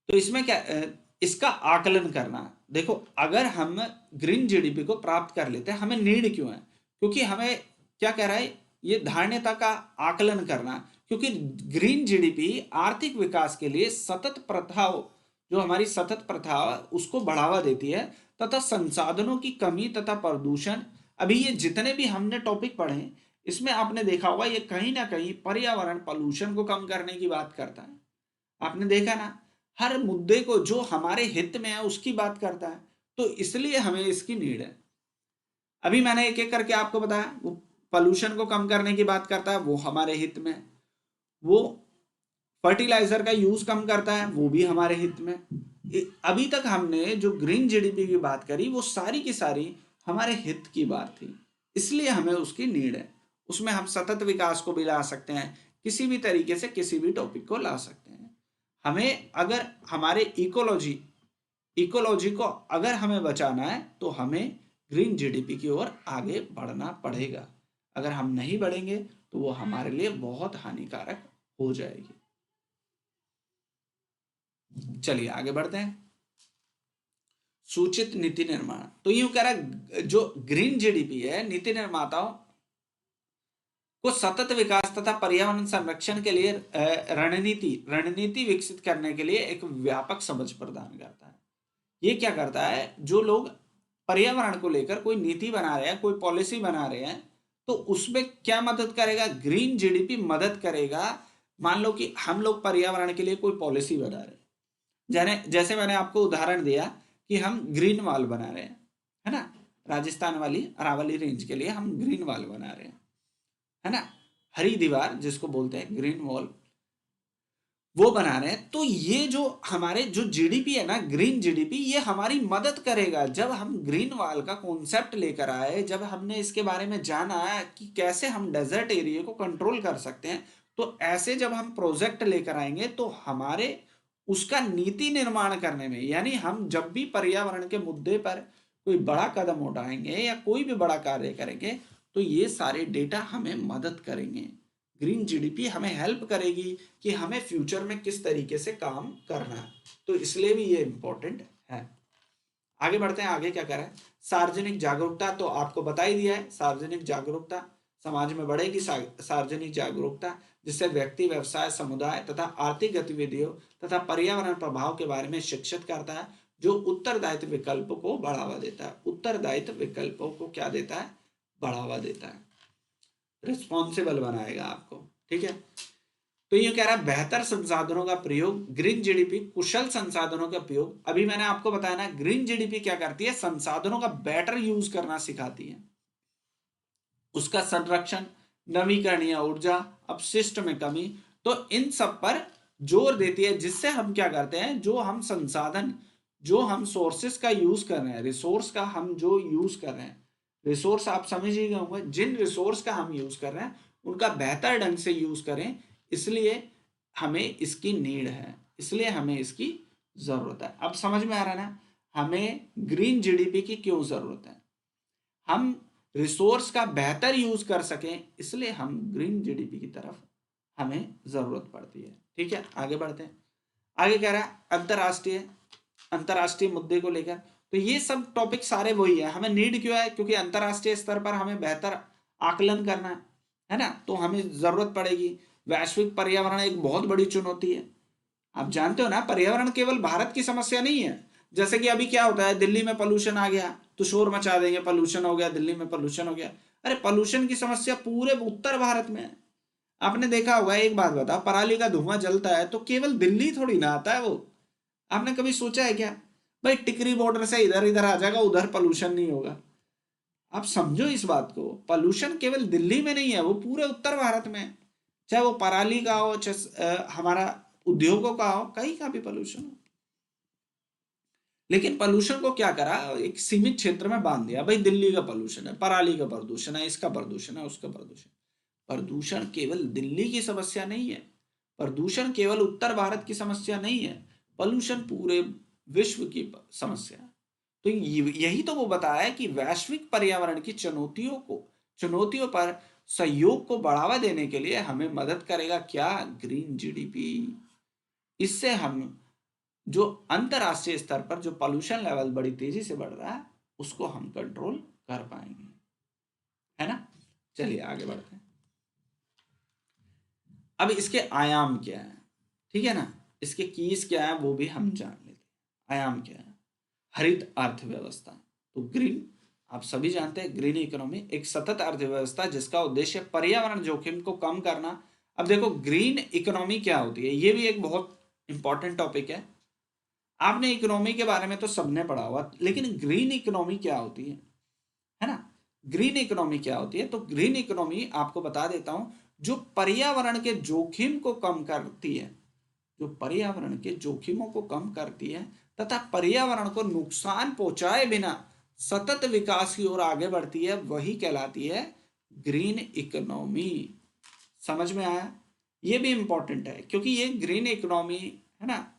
तो इसमें क्या इसका आकलन करना, देखो अगर हम ग्रीन जीडीपी को प्राप्त कर लेते हैं, हमें नीड क्यों है, क्योंकि हमें क्या कह रहा है ये धारणीयता का आकलन करना, क्योंकि ग्रीन जीडीपी आर्थिक विकास के लिए सतत प्रथाओं, जो हमारी सतत प्रथा उसको बढ़ावा देती है, तथा संसाधनों की कमी तथा प्रदूषण। अभी ये जितने भी हमने टॉपिक पढ़े, इसमें आपने देखा होगा ये कहीं ना कहीं पर्यावरण पॉल्यूशन को कम करने की बात करता है। आपने देखा ना, हर मुद्दे को जो हमारे हित में है उसकी बात करता है, तो इसलिए हमें इसकी नीड है। अभी मैंने एक एक करके आपको बताया, वो पॉल्यूशन को कम करने की बात करता है, वो हमारे हित में, वो फर्टिलाइजर का यूज कम करता है, वो भी हमारे हित में। अभी तक हमने जो ग्रीन जीडीपी की बात करी वो सारी की सारी हमारे हित की बात थी, इसलिए हमें उसकी नीड है। उसमें हम सतत विकास को भी ला सकते हैं, किसी भी तरीके से किसी भी टॉपिक को ला सकते हैं। हमें अगर हमारे इकोलॉजी को अगर हमें बचाना है, तो हमें ग्रीन जीडीपी की ओर आगे बढ़ना पड़ेगा। अगर हम नहीं बढ़ेंगे तो वो हमारे लिए बहुत हानिकारक हो जाएगी। चलिए आगे बढ़ते हैं। सूचित नीति निर्माण, तो यूं कह रहा है जो ग्रीन जीडीपी है, नीति निर्माताओं को सतत विकास तथा पर्यावरण संरक्षण के लिए रणनीति विकसित करने के लिए एक व्यापक समझ प्रदान करता है। ये क्या करता है, जो लोग पर्यावरण को लेकर कोई नीति बना रहे हैं, कोई पॉलिसी बना रहे हैं, तो उसमें क्या मदद करेगा, ग्रीन जीडीपी मदद करेगा। मान लो कि हम लोग पर्यावरण के लिए कोई पॉलिसी बना रहे हैं, जैसे मैंने आपको उदाहरण दिया कि हम ग्रीन वॉल बना रहे हैं, है ना। राजस्थान वाली अरावली रेंज के लिए हम ग्रीन वॉल बना रहे हैं, है ना, हरी दीवार जिसको बोलते हैं ग्रीन वॉल, वो बना रहे हैं। तो ये जो हमारे जो जीडीपी है ना, ग्रीन जीडीपी, ये हमारी मदद करेगा। जब हम ग्रीन वॉल का कॉन्सेप्ट लेकर आए, जब हमने इसके बारे में जाना कि कैसे हम डेजर्ट एरिया को कंट्रोल कर सकते हैं, तो ऐसे जब हम प्रोजेक्ट लेकर आएंगे तो हमारे उसका नीति निर्माण करने में, यानी हम जब भी पर्यावरण के मुद्दे पर कोई बड़ा कदम उठाएंगे या कोई भी बड़ा कार्य करेंगे, तो ये सारे डेटा हमें मदद करेंगे। ग्रीन जीडीपी हमें हेल्प करेगी कि हमें फ्यूचर में किस तरीके से काम करना है, तो इसलिए भी ये इंपॉर्टेंट है। आगे बढ़ते हैं, आगे क्या करें। सार्वजनिक जागरूकता, तो आपको बता ही दिया है, सार्वजनिक जागरूकता समाज में बढ़ेगी, सार्वजनिक जागरूकता जिससे व्यक्ति, व्यवसाय, समुदाय तथा आर्थिक गतिविधियों तथा पर्यावरण प्रभाव के बारे में शिक्षित करता है, जो उत्तरदायित्व विकल्प को बढ़ावा देता है। उत्तरदायित्व विकल्पों को क्या देता है, बढ़ावा देता है, रिस्पॉन्सिबल बनाएगा आपको। ठीक है, तो ये कह रहा है बेहतर संसाधनों का प्रयोग, ग्रीन जीडीपी कुशल संसाधनों का प्रयोग। अभी मैंने आपको बताया ना, ग्रीन जीडीपी क्या करती है, संसाधनों का बेटर यूज करना सिखाती है, उसका संरक्षण, नवीकरणीय ऊर्जा, अपशिष्ट में कमी, तो इन सब पर जोर देती है। जिससे हम क्या करते हैं, जो हम संसाधन, जो हम सोर्सेस का यूज कर रहे हैं, रिसोर्स का हम जो यूज कर रहे हैं, रिसोर्स आप समझ ही गए होंगे, जिन रिसोर्स का हम यूज कर रहे हैं उनका बेहतर ढंग से यूज करें, इसलिए हमें इसकी नीड है, इसलिए हमें इसकी जरूरत है। अब समझ में आ रहा है ना, हमें ग्रीन जीडीपी की क्यों जरूरत है, हम रिसोर्स का बेहतर यूज कर सकें, इसलिए हम ग्रीन जीडीपी की तरफ हमें जरूरत पड़ती है। ठीक है, आगे बढ़ते हैं। आगे कह रहा है अंतरराष्ट्रीय मुद्दे को लेकर। तो ये सब टॉपिक सारे वही है। हमें नीड क्यों है? क्योंकि अंतरराष्ट्रीय स्तर पर हमें बेहतर आकलन करना है ना, तो हमें जरूरत पड़ेगी। वैश्विक पर्यावरण एक बहुत बड़ी चुनौती है। आप जानते हो ना, पर्यावरण केवल भारत की समस्या नहीं है। जैसे कि अभी क्या होता है, दिल्ली में पोल्यूशन आ गया तो शोर मचा देंगे, पोल्यूशन हो गया, दिल्ली में पोल्यूशन हो गया। अरे पोल्यूशन की समस्या पूरे उत्तर भारत में है। आपने देखा होगा, एक बात बताओ, पराली का धुआं जलता है तो केवल दिल्ली थोड़ी ना आता है वो। आपने कभी सोचा है क्या? भाई टिकरी बॉर्डर से इधर इधर आ जाएगा, उधर पोल्यूशन नहीं होगा। आप समझो इस बात को, पोल्यूशन केवल दिल्ली में नहीं है, वो पूरे उत्तर भारत में है। चाहे वो पराली का हो, चाहे हमारा उद्योगों का हो, कहीं का भी पोल्यूशन हो। लेकिन पोल्यूशन को क्या करा, एक सीमित क्षेत्र में बांध दिया। भाई दिल्ली का पोल्यूशन है, पराली का प्रदूषण है, इसका प्रदूषण है, उसका प्रदूषण। प्रदूषण केवल दिल्ली की समस्या नहीं है, प्रदूषण केवल उत्तर भारत की समस्या नहीं है, पोल्यूशन पूरे विश्व की समस्या है। तो यही तो वो बताया है कि वैश्विक पर्यावरण की चुनौतियों पर सहयोग को बढ़ावा देने के लिए हमें मदद करेगा क्या? Green GDP. इससे हम जो अंतरराष्ट्रीय स्तर पर जो पोल्यूशन लेवल बड़ी तेजी से बढ़ रहा है उसको हम कंट्रोल कर पाएंगे, है ना। चलिए आगे बढ़ते हैं। अब इसके आयाम क्या है, ठीक है ना, इसके कीज क्या है वो भी हम जान लेते हैं। आयाम क्या है? हरित अर्थव्यवस्था। तो ग्रीन, आप सभी जानते हैं, ग्रीन इकोनॉमी एक सतत अर्थव्यवस्था जिसका उद्देश्य पर्यावरण जोखिम को कम करना। अब देखो ग्रीन इकोनॉमी क्या होती है, ये भी एक बहुत इंपॉर्टेंट टॉपिक है। आपने इकोनॉमी के बारे में तो सबने पढ़ा हुआ, लेकिन ग्रीन इकोनॉमी क्या होती है ना। ग्रीन इकोनॉमी क्या होती है? तो ग्रीन इकोनॉमी आपको बता देता हूं, जो पर्यावरण के जोखिम को कम करती है, जो पर्यावरण के जोखिमों को कम करती है तथा पर्यावरण को नुकसान पहुंचाए बिना सतत विकास की ओर आगे बढ़ती है, वही कहलाती है ग्रीन इकोनॉमी। समझ में आया? ये भी इंपॉर्टेंट है क्योंकि ये ग्रीन इकोनॉमी, है ना,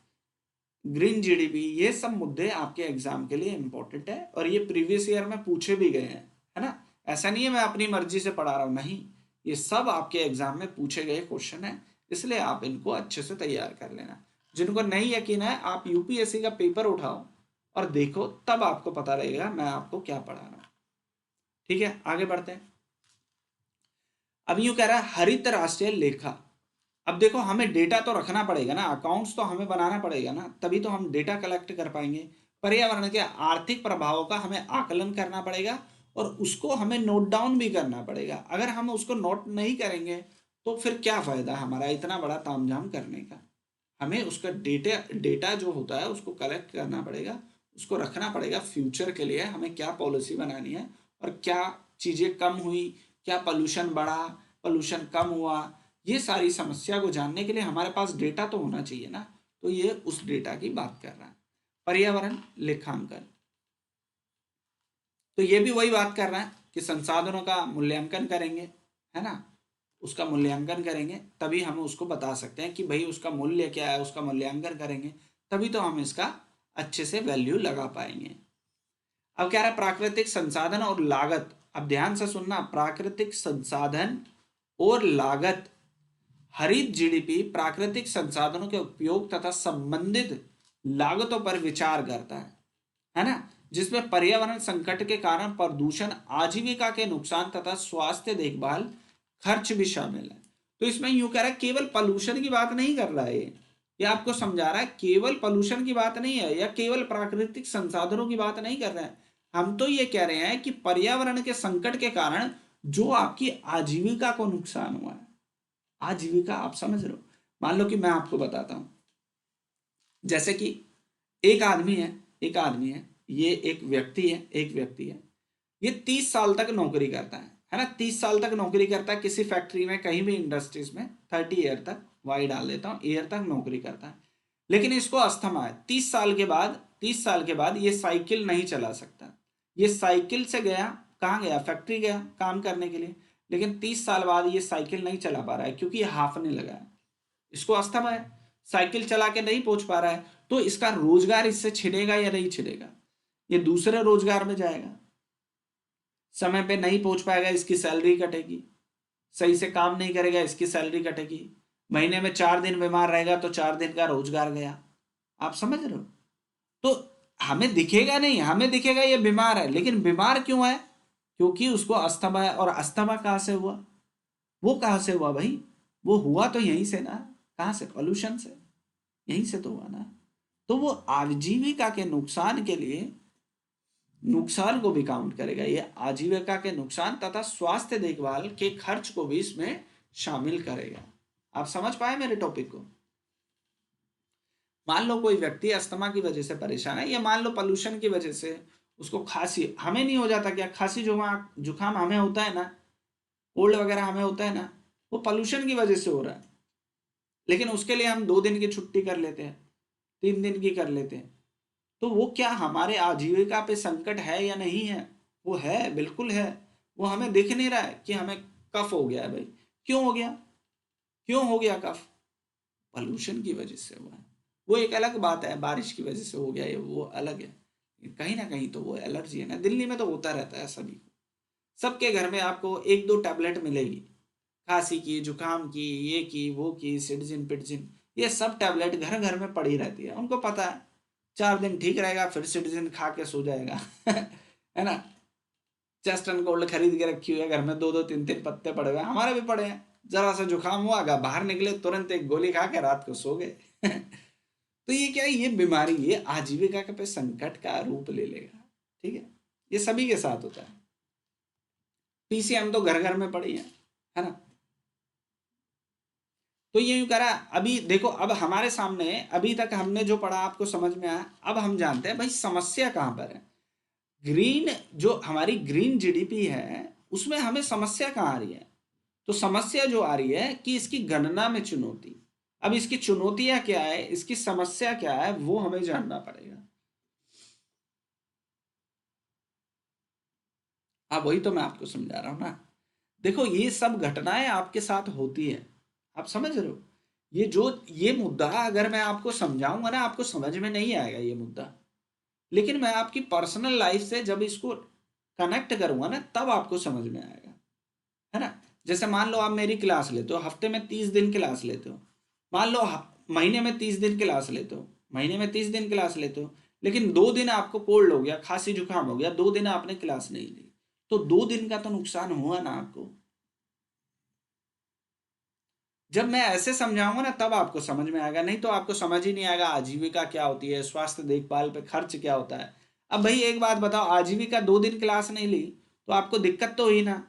ग्रीन जीडीपी, ये सब मुद्दे आपके एग्जाम के लिए इंपॉर्टेंट है और ये प्रीवियस ईयर में पूछे भी गए हैं, है ना। ऐसा नहीं है मैं अपनी मर्जी से पढ़ा रहा हूं, नहीं, ये सब आपके एग्जाम में पूछे गए क्वेश्चन है, इसलिए आप इनको अच्छे से तैयार कर लेना। जिनको नहीं यकीन है, आप यूपीएससी का पेपर उठाओ और देखो, तब आपको पता लगेगा मैं आपको क्या पढ़ा रहा हूं। ठीक है, आगे बढ़ते हैं। अब यूं कह रहा है हरित राष्ट्रीय लेखा। अब देखो हमें डेटा तो रखना पड़ेगा ना, अकाउंट्स तो हमें बनाना पड़ेगा ना, तभी तो हम डेटा कलेक्ट कर पाएंगे। पर्यावरण के आर्थिक प्रभावों का हमें आकलन करना पड़ेगा और उसको हमें नोट डाउन भी करना पड़ेगा। अगर हम उसको नोट नहीं करेंगे तो फिर क्या फायदा हमारा इतना बड़ा तामझाम करने का। हमें उसका डेटा डेटा जो होता है उसको कलेक्ट करना पड़ेगा, उसको रखना पड़ेगा फ्यूचर के लिए, हमें क्या पॉलिसी बनानी है और क्या चीज़ें कम हुई, क्या पोल्यूशन बढ़ा, पोल्यूशन कम हुआ। ये सारी समस्या को जानने के लिए हमारे पास डेटा तो होना चाहिए ना। तो ये उस डेटा की बात कर रहा है, पर्यावरण लेखांकन। तो ये भी वही बात कर रहा है कि संसाधनों का मूल्यांकन करेंगे, है ना, उसका मूल्यांकन करेंगे तभी हम उसको बता सकते हैं कि भाई उसका मूल्य क्या है, उसका मूल्यांकन करेंगे तभी तो हम इसका अच्छे से वैल्यू लगा पाएंगे। अब क्या रहा है प्राकृतिक संसाधन और लागत। अब ध्यान से सुनना, प्राकृतिक संसाधन और लागत। हरित जीडीपी प्राकृतिक संसाधनों के उपयोग तथा संबंधित लागतों पर विचार करता है ना, जिसमें पर्यावरण संकट के कारण प्रदूषण, आजीविका के नुकसान तथा स्वास्थ्य देखभाल खर्च भी शामिल है। तो इसमें यूं कह रहा है केवल पोल्यूशन की बात नहीं कर रहा है ये आपको समझा रहा है, केवल पोल्यूशन की बात नहीं है या केवल प्राकृतिक संसाधनों की बात नहीं कर रहे हैं। हम तो ये कह रहे हैं कि पर्यावरण के संकट के कारण जो आपकी आजीविका को नुकसान हुआ है। आजीविका आप समझ रहे हो? मान लो कि मैं आपको बताता हूं, जैसे कि एक आदमी है, ये एक व्यक्ति है, ये 30 साल तक नौकरी करता है ना, 30 साल तक नौकरी करता है किसी फैक्ट्री में, कहीं भी इंडस्ट्रीज में, 30 ईयर तक, वाई डाल देता हूं, ईयर तक नौकरी करता है। लेकिन इसको अस्थमा है, 30 साल के बाद ये साइकिल नहीं चला सकता। ये साइकिल से गया, कहाँ गया? फैक्ट्री गया काम करने के लिए, लेकिन 30 साल बाद ये साइकिल नहीं चला पा रहा है क्योंकि ये हाफने लगा है। इसको अस्थमा है, साइकिल चला के नहीं पहुंच पा रहा है, तो इसका रोजगार इससे छिनेगा या नहीं छिनेगा? ये दूसरे रोजगार में जाएगा, समय पे नहीं पहुंच पाएगा, इसकी सैलरी कटेगी, सही से काम नहीं करेगा, इसकी सैलरी कटेगी, महीने में 4 दिन बीमार रहेगा तो 4 दिन का रोजगार गया। आप समझ रहे हो? तो हमें दिखेगा नहीं, हमें दिखेगा ये बीमार है, लेकिन बीमार क्यों है? क्योंकि उसको अस्थमा है। और अस्थमा कहाँ से हुआ? वो कहाँ से हुआ भाई? वो हुआ तो यहीं से ना। कहाँ से? पोल्यूशन से। यहीं से तो हुआ ना। तो वो आजीविका के नुकसान के लिए नुकसान को भी काउंट करेगा। ये आजीविका के नुकसान तथा स्वास्थ्य देखभाल के खर्च को भी इसमें शामिल करेगा। आप समझ पाए मेरे टॉपिक को? मान लो कोई व्यक्ति अस्थमा की वजह से परेशान है, या मान लो पोल्यूशन की वजह से उसको खांसी, हमें नहीं हो जाता क्या? खांसी जुकाम जुकाम हमें होता है ना, कोल्ड वगैरह हमें होता है ना, वो पोल्यूशन की वजह से हो रहा है। लेकिन उसके लिए हम 2 दिन की छुट्टी कर लेते हैं, 3 दिन की कर लेते हैं। तो वो क्या हमारे आजीविका पे संकट है या नहीं है? वो है, बिल्कुल है। वो हमें दिख नहीं रहा है कि हमें कफ हो गया है भाई। क्यों हो गया? क्यों हो गया कफ? पोल्यूशन की वजह से हुआ है। वो एक अलग बात है, बारिश की वजह से हो गया ये वो अलग है। कहीं ना कहीं तो वो एलर्जी है ना। दिल्ली में तो होता रहता है सभी को। सबके घर में आपको 1-2 टैबलेट मिलेगी, खांसी की, जुकाम की, ये की, वो की, सिडजिन पिडजिन, ये सब टैबलेट घर घर में पड़ी रहती है। उनको पता है 4 दिन ठीक रहेगा, फिर सिडजिन खा के सो जाएगा। है ना? चेस्ट एंड कोल्ड खरीद के रखी हुई है घर में, 2-2 3-3 पत्ते पड़े हुए हैं, हमारे भी पड़े हैं। जरा सा जुकाम हुआ, अगर बाहर निकले तुरंत एक गोली खा के रात को सो गए। तो ये क्या है? ये बीमारी, ये आजीविका के पे संकट का रूप ले लेगा। ठीक है? ये सभी के साथ होता है। पीसीएम तो घर घर में पड़ी है ना? तो ये यूं करा। अभी देखो, अब हमारे सामने अभी तक हमने जो पढ़ा आपको समझ में आया। अब हम जानते हैं भाई समस्या कहां पर है। ग्रीन, जो हमारी ग्रीन जीडीपी है, उसमें हमें समस्या कहां आ रही है? तो समस्या जो आ रही है कि इसकी गणना में चुनौती। अब इसकी चुनौतियां क्या है, इसकी समस्या क्या है, वो हमें जानना पड़ेगा। हाँ, वही तो मैं आपको समझा रहा हूँ ना। देखो, ये सब घटनाएं आपके साथ होती है। आप समझ रहे हो? ये मुद्दा अगर मैं आपको समझाऊंगा ना, आपको समझ में नहीं आएगा ये मुद्दा। लेकिन मैं आपकी पर्सनल लाइफ से जब इसको कनेक्ट करूंगा ना, तब आपको समझ में आएगा। है ना? जैसे मान लो आप मेरी क्लास लेते हो, हफ्ते में 30 दिन क्लास लेते हो। मान लो महीने में 30 दिन क्लास लेते हो, महीने में 30 दिन क्लास लेते हो। लेकिन 2 दिन आपको कोल्ड हो गया, खांसी जुकाम हो गया, 2 दिन आपने क्लास नहीं ली, तो 2 दिन का तो नुकसान हुआ ना आपको। जब मैं ऐसे समझाऊंगा ना, तब आपको समझ में आएगा, नहीं तो आपको समझ ही नहीं आएगा आजीविका क्या होती है, स्वास्थ्य देखभाल पे खर्च क्या होता है। अब भाई एक बात बताओ, आजीविका 2 दिन क्लास नहीं ली तो आपको दिक्कत तो हुई ना।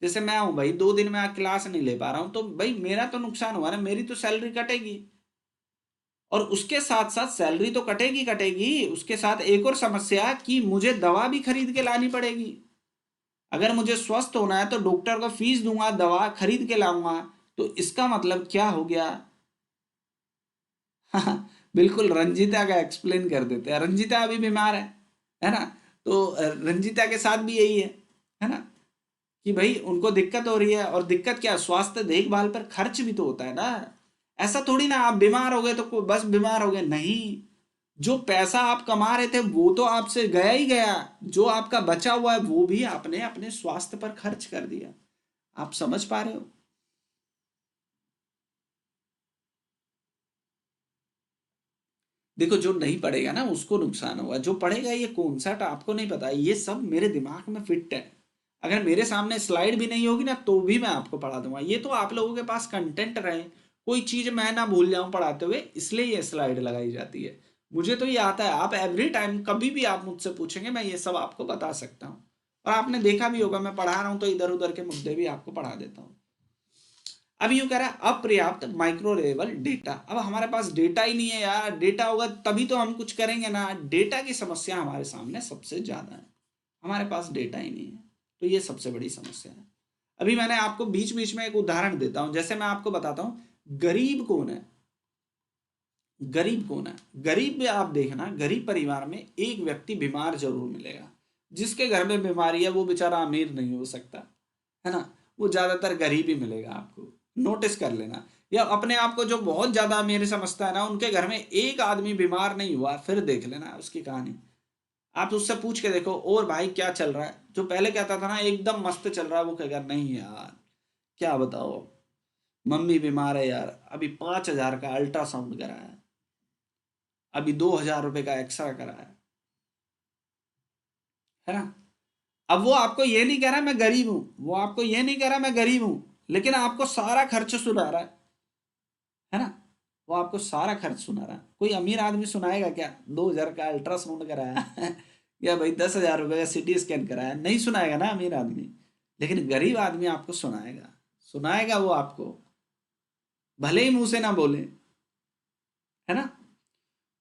जैसे मैं हूं भाई, 2 दिन में क्लास नहीं ले पा रहा हूं, तो भाई मेरा तो नुकसान हुआ ना, मेरी तो सैलरी कटेगी। और उसके साथ साथ सैलरी तो कटेगी कटेगी, उसके साथ एक और समस्या कि मुझे दवा भी खरीद के लानी पड़ेगी। अगर मुझे स्वस्थ होना है तो डॉक्टर को फीस दूंगा, दवा खरीद के लाऊंगा। तो इसका मतलब क्या हो गया? हाँ, बिल्कुल। रंजीता का एक्सप्लेन कर देते हैं। रंजीता अभी बीमार है ना? तो रंजीता के साथ भी यही है ना? कि भाई उनको दिक्कत हो रही है, और दिक्कत क्या? स्वास्थ्य देखभाल पर खर्च भी तो होता है ना। ऐसा थोड़ी ना आप बीमार हो गए तो बस बीमार हो गए, नहीं। जो पैसा आप कमा रहे थे वो तो आपसे गया ही गया। जो आपका बचा हुआ है वो भी आपने अपने स्वास्थ्य पर खर्च कर दिया। आप समझ पा रहे हो? देखो, जो नहीं पढ़ेगा ना उसको नुकसान होगा, जो पढ़ेगा ये कॉन्सेप्ट आपको नहीं पता, ये सब मेरे दिमाग में फिट है। अगर मेरे सामने स्लाइड भी नहीं होगी ना, तो भी मैं आपको पढ़ा दूंगा। ये तो आप लोगों के पास कंटेंट रहे, कोई चीज मैं ना भूल जाऊं पढ़ाते हुए, इसलिए ये स्लाइड लगाई जाती है। मुझे तो ये आता है, आप एवरी टाइम कभी भी आप मुझसे पूछेंगे, मैं ये सब आपको बता सकता हूँ। और आपने देखा भी होगा, मैं पढ़ा रहा हूँ तो इधर उधर के मुद्दे भी आपको पढ़ा देता हूँ। अब यूं कह रहा है अपर्याप्त माइक्रो लेवल डेटा। अब हमारे पास डेटा ही नहीं है यार। डेटा होगा तभी तो हम कुछ करेंगे ना। डेटा की समस्या हमारे सामने सबसे ज्यादा है। हमारे पास डेटा ही नहीं है, तो ये सबसे बड़ी समस्या है। अभी मैंने आपको बीच बीच में एक उदाहरण देता हूं। जैसे मैं आपको बताता हूं, गरीब कौन है? गरीब कौन है? गरीब में आप देखना, गरीब परिवार में एक व्यक्ति बीमार जरूर मिलेगा। जिसके घर में बीमारी है वो बेचारा अमीर नहीं हो सकता, है ना? वो ज्यादातर गरीब ही मिलेगा आपको। नोटिस कर लेना। या अपने आप को जो बहुत ज्यादा अमीर समझता है ना, उनके घर में एक आदमी बीमार नहीं हुआ, फिर देख लेना उसकी कहानी। आप उससे पूछ के देखो, और भाई क्या चल रहा है? जो पहले कहता था ना एकदम मस्त चल रहा है, वो कहेगा नहीं यार, क्या बताओ, मम्मी बीमार है यार, अभी 5,000 का अल्ट्रासाउंड कराया है। अभी 2,000 रुपये का एक्स्ट्रा कराया, है ना। अब वो आपको ये नहीं कह रहा मैं गरीब हूं, वो आपको ये नहीं कह रहा मैं गरीब हूं, लेकिन आपको सारा खर्च सुना रहा है ना। वो आपको सारा खर्च सुना रहा है। कोई अमीर आदमी सुनाएगा क्या 2,000 का अल्ट्रासाउंड कराया या भाई 10,000 रुपये का सिटी स्कैन कराया, नहीं सुनाएगा ना अमीर आदमी। लेकिन गरीब आदमी आपको सुनाएगा, सुनाएगा वो आपको, भले ही मुंह से ना बोले, है ना।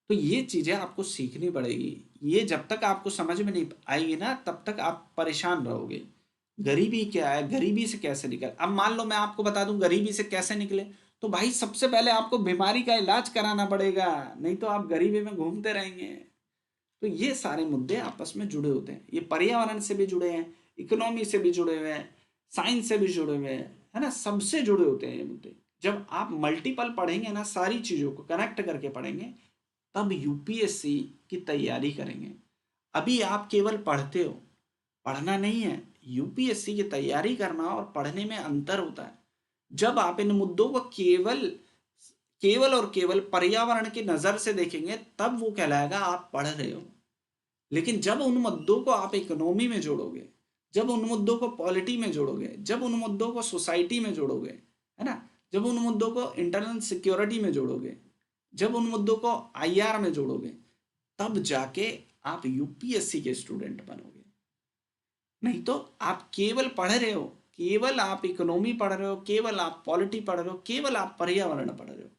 तो ये चीजें आपको सीखनी पड़ेगी। ये जब तक आपको समझ में नहीं आएगी ना, तब तक आप परेशान रहोगे। गरीबी क्या है, गरीबी से कैसे निकल। अब मान लो मैं आपको बता दूं गरीबी से कैसे निकले, तो भाई सबसे पहले आपको बीमारी का इलाज कराना पड़ेगा, नहीं तो आप गरीबी में घूमते रहेंगे। तो ये सारे मुद्दे आपस में जुड़े होते हैं, ये पर्यावरण से भी जुड़े हैं, इकोनॉमी से भी जुड़े हुए हैं, साइंस से भी जुड़े हुए हैं, है ना, सबसे जुड़े होते हैं ये मुद्दे। जब आप मल्टीपल पढ़ेंगे ना, सारी चीजों को कनेक्ट करके पढ़ेंगे, तब यूपीएससी की तैयारी करेंगे। अभी आप केवल पढ़ते हो, पढ़ना नहीं है। यूपीएससी की तैयारी करना और पढ़ने में अंतर होता है। जब आप इन मुद्दों को केवल केवल और केवल पर्यावरण की नजर से देखेंगे, तब वो कहलाएगा आप पढ़ रहे हो। लेकिन जब उन मुद्दों को आप इकोनॉमी में जोड़ोगे, जब उन मुद्दों को पॉलिटी में जोड़ोगे, जब उन मुद्दों को सोसाइटी में जोड़ोगे, है ना, जब उन मुद्दों को इंटरनल सिक्योरिटी में जोड़ोगे, जब उन मुद्दों को आईआर में जोड़ोगे, तब जाके आप यूपीएससी के स्टूडेंट बनोगे। नहीं तो आप केवल पढ़ रहे हो, केवल आप इकोनॉमी पढ़ रहे हो, केवल आप पॉलिटी पढ़ रहे हो, केवल आप पर्यावरण पढ़ रहे हो,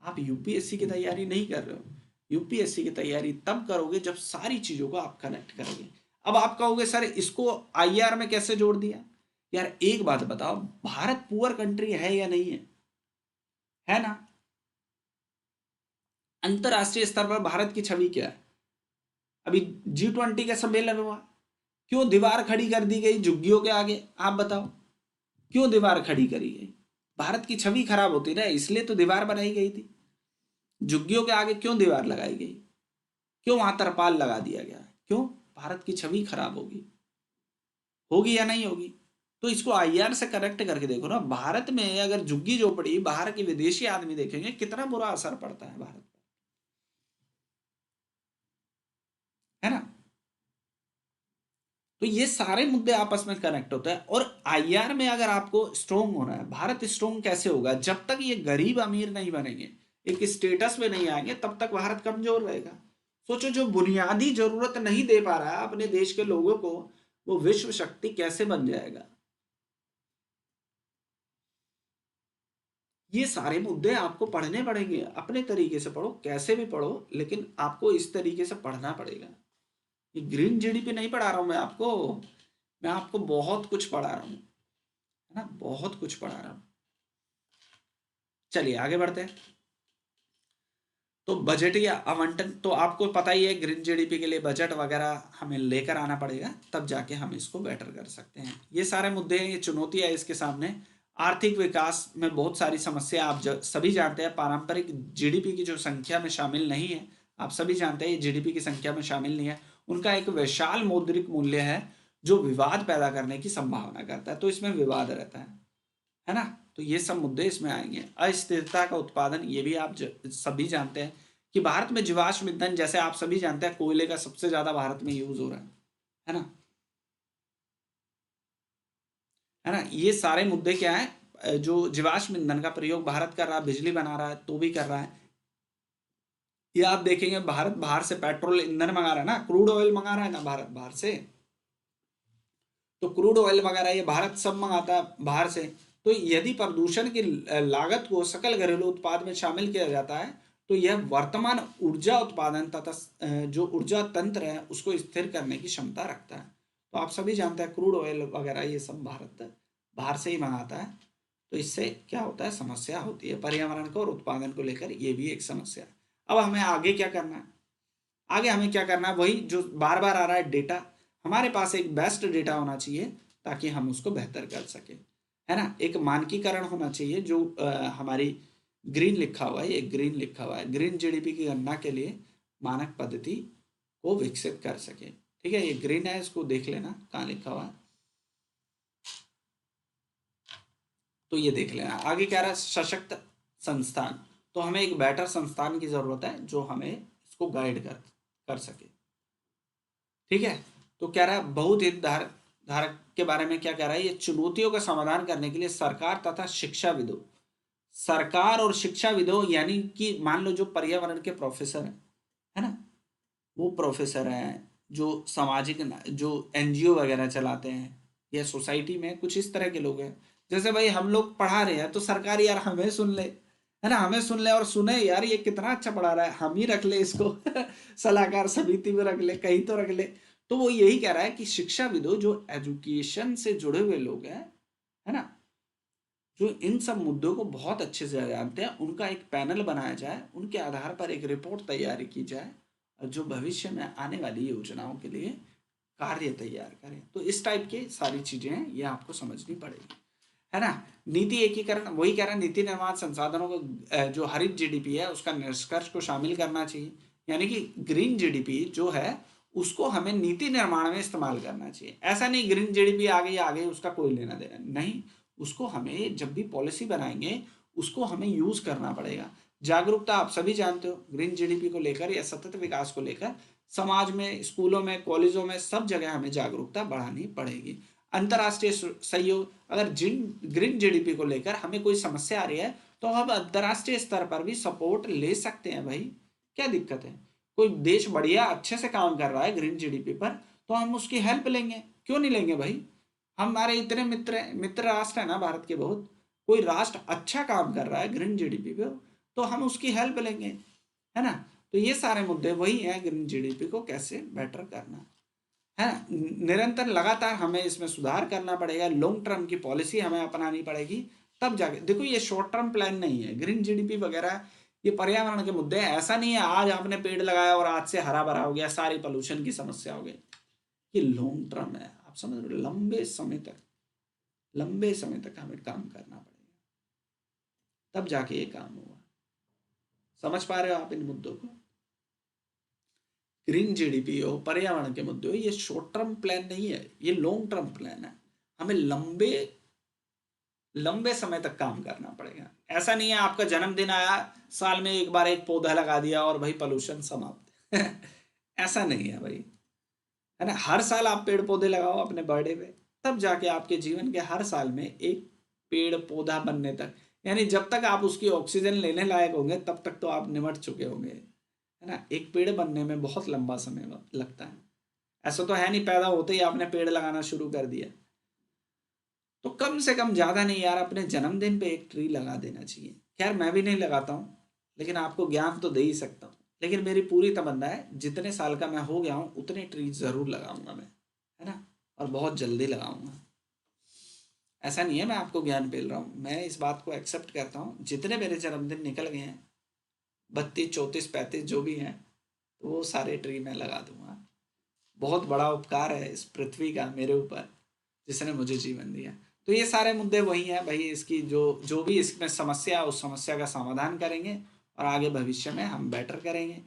आप यूपीएससी की तैयारी नहीं कर रहे हो। यूपीएससी की तैयारी तब करोगे जब सारी चीजों को आप कनेक्ट करोगे। अब आप कहोगे सर इसको आईआर में कैसे जोड़ दिया। यार एक बात बताओ, भारत पुअर कंट्री है या नहीं है ना। अंतरराष्ट्रीय स्तर पर भारत की छवि क्या है। अभी G20 का सम्मेलन हुआ, क्यों दीवार खड़ी कर दी गई झुग्गियों के आगे, आप बताओ क्यों दीवार खड़ी करी गई। भारत की छवि खराब होती ना, इसलिए तो दीवार बनाई गई थी। झुग्गियों के आगे क्यों दीवार लगाई गई, क्यों वहां तरपाल लगा दिया गया, क्यों। भारत की छवि खराब होगी, होगी या नहीं होगी। तो इसको आईआर से कनेक्ट करके देखो ना, भारत में अगर झुग्गी झोपड़ी बाहर के विदेशी आदमी देखेंगे, कितना बुरा असर पड़ता है भारत पर, है ना। तो ये सारे मुद्दे आपस में कनेक्ट होते हैं। और आईआर में अगर आपको स्ट्रोंग होना है, भारत स्ट्रोंग कैसे होगा, जब तक ये गरीब अमीर नहीं बनेंगे, एक स्टेटस में नहीं आएंगे, तब तक भारत कमजोर रहेगा। सोचो जो बुनियादी जरूरत नहीं दे पा रहा है अपने देश के लोगों को, वो विश्व शक्ति कैसे बन जाएगा। ये सारे मुद्दे आपको पढ़ने पड़ेंगे, अपने तरीके से पढ़ो, कैसे भी पढ़ो, लेकिन आपको इस तरीके से पढ़ना पड़ेगा। ये ग्रीन जीडीपी नहीं पढ़ा रहा हूं मैं आपको, मैं आपको बहुत कुछ पढ़ा रहा हूं, है ना, बहुत कुछ पढ़ा रहा हूं। चलिए आगे बढ़ते हैं। तो बजट या आवंटन, तो आपको पता ही है ग्रीन जीडीपी के लिए बजट वगैरह हमें लेकर आना पड़ेगा, तब जाके हम इसको बेटर कर सकते हैं। ये सारे मुद्दे हैं, ये चुनौती है इसके सामने। आर्थिक विकास में बहुत सारी समस्या आप सभी जानते हैं, पारंपरिक जीडीपी की जो संख्या में शामिल नहीं है, आप सभी जानते हैं ये जीडीपी की संख्या में शामिल नहीं है। उनका एक विशाल मौद्रिक मूल्य है जो विवाद पैदा करने की संभावना करता है, तो इसमें विवाद रहता है ना। तो ये सब मुद्दे इसमें आएंगे। अस्थिरता का उत्पादन, ये भी आप सभी जानते हैं कि भारत में जीवाश्म ईंधन, जैसे आप सभी जानते हैं कोयले का सबसे ज्यादा भारत में यूज हो रहा है ना, है ना। ये सारे मुद्दे क्या है, जो जीवाश्म ईंधन का प्रयोग भारत कर रहा है, बिजली बना रहा है तो भी कर रहा है। ये आप देखेंगे भारत बाहर से पेट्रोल ईंधन मंगा रहा है ना, क्रूड ऑयल मंगा रहा है ना भारत बाहर से। तो क्रूड ऑयल वगैरह ये भारत सब मंगाता है बाहर से। तो यदि प्रदूषण की लागत को सकल घरेलू उत्पाद में शामिल किया जाता है, तो यह वर्तमान ऊर्जा उत्पादन तथा जो ऊर्जा तंत्र है उसको स्थिर करने की क्षमता रखता है। तो आप सभी जानते हैं क्रूड ऑयल वगैरह ये सब भारत बाहर से ही मंगाता है। तो इससे क्या होता है, समस्या होती है पर्यावरण को और उत्पादन को लेकर, ये भी एक समस्या है। अब हमें आगे क्या करना है, आगे हमें क्या करना है, वही जो बार बार आ रहा है, डेटा। हमारे पास एक बेस्ट डेटा होना चाहिए ताकि हम उसको बेहतर कर सकें, है ना। एक मानकीकरण होना चाहिए जो हमारी ग्रीन लिखा हुआ है, ये ग्रीन लिखा हुआ है, ग्रीन जीडीपी की गणना के लिए मानक पद्धति को विकसित कर सके। ठीक है, ये ग्रीन है, इसको देख लेना कहाँ लिखा हुआ है। तो ये देख लेना। आगे क्या रहा है, सशक्त संस्थान। तो हमें एक बेटर संस्थान की जरूरत है जो हमें इसको उसको गाइड कर सके। ठीक है, तो कह रहा है बहुत हित धारक के बारे में क्या कह रहा है, ये चुनौतियों का समाधान करने के लिए सरकार तथा शिक्षाविदों, सरकार और शिक्षाविदों यानी कि मान लो जो पर्यावरण के प्रोफेसर है ना, वो प्रोफेसर हैं, जो सामाजिक जो एनजीओ वगैरह चलाते हैं या सोसाइटी में कुछ इस तरह के लोग हैं। जैसे भाई हम लोग पढ़ा रहे हैं तो सरकार यार हमें सुन ले, है ना, हमें सुन ले और सुने यार ये कितना अच्छा पढ़ा रहा है, हम ही रख ले इसको सलाहकार समिति में रख ले, कहीं तो रख ले। तो वो यही कह रहा है कि शिक्षाविदों जो एजुकेशन से जुड़े हुए लोग हैं, है ना, जो इन सब मुद्दों को बहुत अच्छे से जानते हैं, उनका एक पैनल बनाया जाए, उनके आधार पर एक रिपोर्ट तैयारी की जाए और जो भविष्य में आने वाली योजनाओं के लिए कार्य तैयार करें। तो इस टाइप की सारी चीजें हैं, ये आपको समझनी पड़ेगी, है ना। नीति एकीकरण, वही कह रहा है, नीति निर्माण संसाधनों को जो हरित जीडीपी है उसका निष्कर्ष को शामिल करना चाहिए, यानी कि ग्रीन जीडीपी जो है उसको हमें नीति निर्माण में इस्तेमाल करना चाहिए। ऐसा नहीं ग्रीन जीडीपी आ गई उसका कोई लेना देना नहीं, उसको हमें जब भी पॉलिसी बनाएंगे उसको हमें यूज करना पड़ेगा। जागरूकता आप सभी जानते हो, ग्रीन जीडीपी को लेकर या सतत विकास को लेकर समाज में, स्कूलों में, कॉलेजों में, सब जगह हमें जागरूकता बढ़ानी पड़ेगी। अंतर्राष्ट्रीय सहयोग, अगर ग्रीन जीडीपी को लेकर हमें कोई समस्या आ रही है तो हम अंतर्राष्ट्रीय स्तर पर भी सपोर्ट ले सकते हैं भाई, क्या दिक्कत है। कोई देश बढ़िया अच्छे से काम कर रहा है ग्रीन जीडीपी पर तो हम उसकी हेल्प लेंगे, क्यों नहीं लेंगे भाई। हमारे इतने मित्र राष्ट्र है ना भारत के बहुत, कोई राष्ट्र अच्छा काम कर रहा है ग्रीन जीडीपी पे तो हम उसकी हेल्प लेंगे, है ना। तो ये सारे मुद्दे वही हैं, ग्रीन जीडीपी को कैसे बेटर करना है, निरंतर लगातार हमें इसमें सुधार करना पड़ेगा, लॉन्ग टर्म की पॉलिसी हमें अपनानी पड़ेगी, तब जाके देखो ये शॉर्ट टर्म प्लान नहीं है ग्रीन जीडीपी वगैरह, ये पर्यावरण के मुद्दे हैं। ऐसा नहीं है आज आपने पेड़ लगाया और आज से हरा भरा हो गया, सारी पोल्यूशन की समस्या हो गई। ये लॉन्ग टर्म है, आप समझ रहे हो, लंबे समय तक हमें काम करना पड़ेगा, तब जाके ये काम होगा। समझ पा रहे हो आप इन मुद्दों को। ग्रीन जीडीपी हो, पर्यावरण के मुद्दे हो, ये शॉर्ट टर्म प्लान नहीं है, ये लॉन्ग टर्म प्लान है। हमें लंबे समय तक काम करना पड़ेगा। ऐसा नहीं है आपका जन्मदिन आया, साल में एक बार एक पौधा लगा दिया और भाई पोल्यूशन समाप्त ऐसा नहीं है भाई, है ना। हर साल आप पेड़ पौधे लगाओ अपने बर्थडे पे, तब जाके आपके जीवन के हर साल में एक पेड़ पौधा बनने तक, यानी जब तक आप उसकी ऑक्सीजन लेने लायक होंगे तब तक तो आप निमट चुके होंगे, है ना। एक पेड़ बनने में बहुत लंबा समय लगता है, ऐसा तो है नहीं पैदा होते ही आपने पेड़ लगाना शुरू कर दिया। तो कम से कम ज्यादा नहीं यार, अपने जन्मदिन पे एक ट्री लगा देना चाहिए। खैर मैं भी नहीं लगाता हूँ, लेकिन आपको ज्ञान तो दे ही सकता हूँ। लेकिन मेरी पूरी तमन्ना है जितने साल का मैं हो गया हूँ उतने ट्री जरूर लगाऊंगा मैं, है ना, और बहुत जल्दी लगाऊंगा। ऐसा नहीं है मैं आपको ज्ञान पेल रहा हूँ, मैं इस बात को एक्सेप्ट करता हूँ। जितने मेरे जन्मदिन निकल गए हैं, 32, 34, 35 जो भी हैं, तो वो सारे ट्री मैं लगा दूंगा। बहुत बड़ा उपकार है इस पृथ्वी का मेरे ऊपर, जिसने मुझे जीवन दिया। तो ये सारे मुद्दे वही हैं भाई, इसकी जो जो भी इसमें समस्या है उस समस्या का समाधान करेंगे और आगे भविष्य में हम बेटर करेंगे।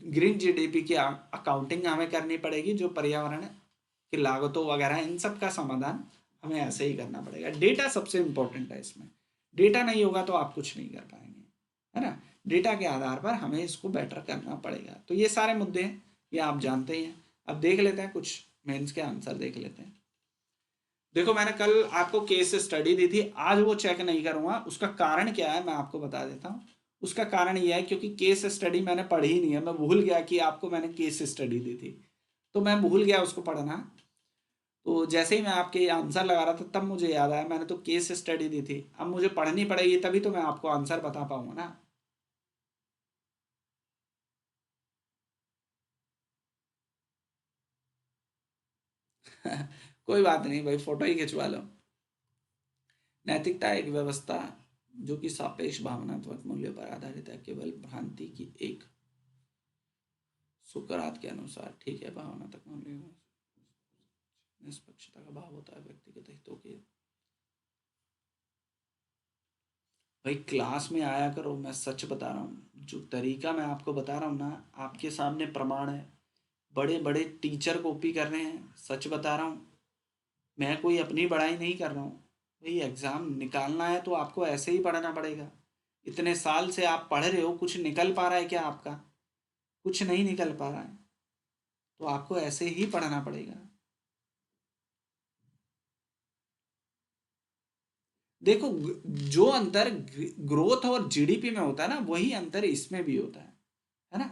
ग्रीन जीडीपी की अकाउंटिंग हमें करनी पड़ेगी, जो पर्यावरण की लागतों वगैरह इन सब का समाधान हमें ऐसे ही करना पड़ेगा। डेटा सबसे इम्पोर्टेंट है इसमें, डेटा नहीं होगा तो आप कुछ नहीं कर पाएंगे, है ना। डेटा के आधार पर हमें इसको बेटर करना पड़ेगा। तो ये सारे मुद्दे हैं, ये आप जानते ही हैं। अब देख लेते हैं कुछ मेंस के आंसर देख लेते हैं। देखो मैंने कल आपको केस स्टडी दी थी, आज वो चेक नहीं करूंगा। उसका कारण क्या है मैं आपको बता देता हूँ। उसका कारण यह है क्योंकि केस स्टडी मैंने पढ़ी ही नहीं है, मैं भूल गया कि आपको मैंने केस स्टडी दी थी, तो मैं भूल गया उसको पढ़ना। तो जैसे ही मैं आपके आंसर लगा रहा था तब मुझे याद आया मैंने तो केस स्टडी दी थी, अब मुझे पढ़नी पड़ेगी तभी तो मैं आपको आंसर बता पाऊंगा ना। कोई बात नहीं भाई, फोटो ही खिंचवा लो। नैतिकता एक व्यवस्था जो कि सापेक्ष भावनात्मक मूल्य पर आधारित है, केवल भ्रांति की एक सुकरात के अनुसार, ठीक है, भावनात्मक मूल्य में निष्पक्षता का भाव होता है व्यक्तिगत हितों के। भाई क्लास में आया करो, मैं सच बता रहा हूँ, जो तरीका मैं आपको बता रहा हूँ ना, आपके सामने प्रमाण है। बड़े बड़े टीचर कॉपी कर रहे हैं, सच बता रहा हूँ, मैं कोई अपनी बड़ाई नहीं कर रहा हूँ। भाई एग्जाम निकालना है तो आपको ऐसे ही पढ़ना पड़ेगा। इतने साल से आप पढ़ रहे हो, कुछ निकल पा रहा है क्या आपका? कुछ नहीं निकल पा रहा है तो आपको ऐसे ही पढ़ना पड़ेगा। देखो जो अंतर ग्रोथ और जीडीपी में होता है ना, वही अंतर इसमें भी होता है ना।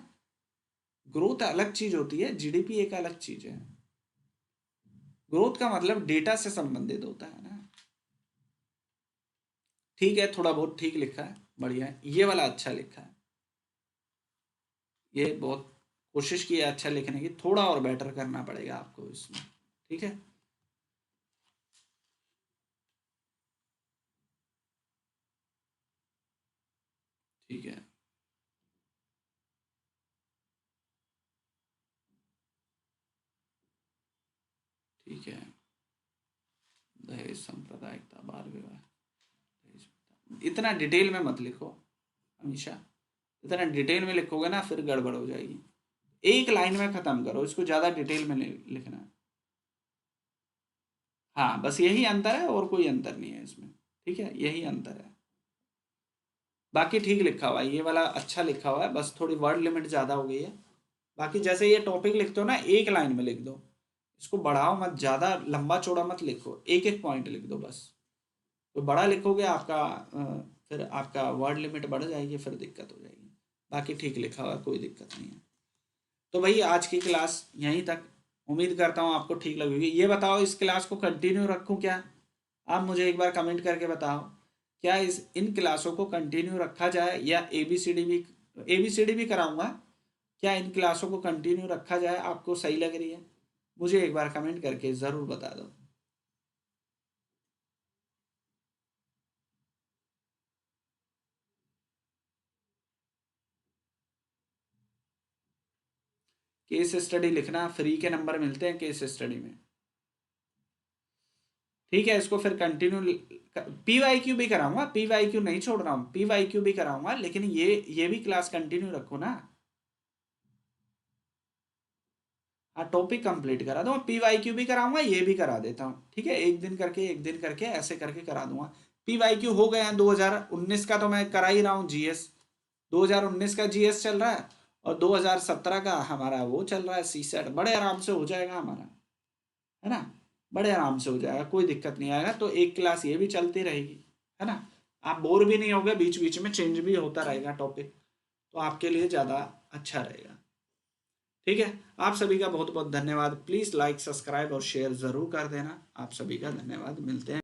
ग्रोथ अलग चीज होती है, जीडीपी एक अलग चीज है। ग्रोथ का मतलब डेटा से संबंधित होता है ना। ठीक है, थोड़ा बहुत ठीक लिखा है, बढ़िया है, ये वाला अच्छा लिखा है, ये बहुत कोशिश की है अच्छा लिखने की, थोड़ा और बेटर करना पड़ेगा आपको इसमें। ठीक है, ठीक है, ठीक है। दहेज सांप्रदायिकता, बाल विवाह, दहेज प्रथा। इतना डिटेल में मत लिखो हमेशा, इतना डिटेल में लिखोगे ना फिर गड़बड़ हो जाएगी। एक लाइन में खत्म करो इसको, ज्यादा डिटेल में नहीं लिखना। हाँ, बस यही अंतर है और कोई अंतर नहीं है इसमें। ठीक है, यही अंतर है, बाकी ठीक लिखा हुआ है, ये वाला अच्छा लिखा हुआ है, बस थोड़ी वर्ड लिमिट ज़्यादा हो गई है। बाकी जैसे ये टॉपिक लिखते हो ना, एक लाइन में लिख दो, इसको बढ़ाओ मत, ज़्यादा लंबा चौड़ा मत लिखो, एक एक पॉइंट लिख दो बस। तो बड़ा लिखोगे आपका फिर आपका वर्ड लिमिट बढ़ जाएगी, फिर दिक्कत हो जाएगी। बाकी ठीक लिखा हुआ है, कोई दिक्कत नहीं है। तो भाई आज की क्लास यहीं तक, उम्मीद करता हूँ आपको ठीक लगेगी। ये बताओ इस क्लास को कंटिन्यू रखूँ क्या? आप मुझे एक बार कमेंट करके बताओ, क्या इस इन क्लासों को कंटिन्यू रखा जाए या एबीसीडी भी कराऊंगा, क्या इन क्लासों को कंटिन्यू रखा जाए? आपको सही लग रही है? मुझे एक बार कमेंट करके ज़रूर बता दो। केस स्टडी लिखना, फ्री के नंबर मिलते हैं केस स्टडी में। ठीक है, इसको फिर कंटिन्यू, पीवाईक्यू भी कराऊंगा, पीवाईक्यू नहीं छोड़ रहा हूँ, पीवाईक्यू भी कराऊंगा, लेकिन ये भी क्लास कंटिन्यू रखो ना। हाँ, टॉपिक कंप्लीट करा दूंगा, पीवाईक्यू भी कराऊंगा, ये भी करा देता हूँ। ठीक है, एक दिन करके ऐसे करके करा दूंगा। पीवाईक्यू हो गया 2019 का, तो मैं करा ही रहा हूँ जीएस। 2019 का जीएस चल रहा है और 2017 का हमारा वो चल रहा है सीसेट। बड़े आराम से हो जाएगा हमारा, है ना, बड़े आराम से हो जाएगा, कोई दिक्कत नहीं आएगा। तो एक क्लास ये भी चलती रहेगी, है ना, आप बोर भी नहीं होगे, बीच बीच में चेंज भी होता रहेगा टॉपिक, तो आपके लिए ज़्यादा अच्छा रहेगा। ठीक है, आप सभी का बहुत बहुत धन्यवाद। प्लीज़ लाइक, सब्सक्राइब और शेयर ज़रूर कर देना। आप सभी का धन्यवाद, मिलते हैं।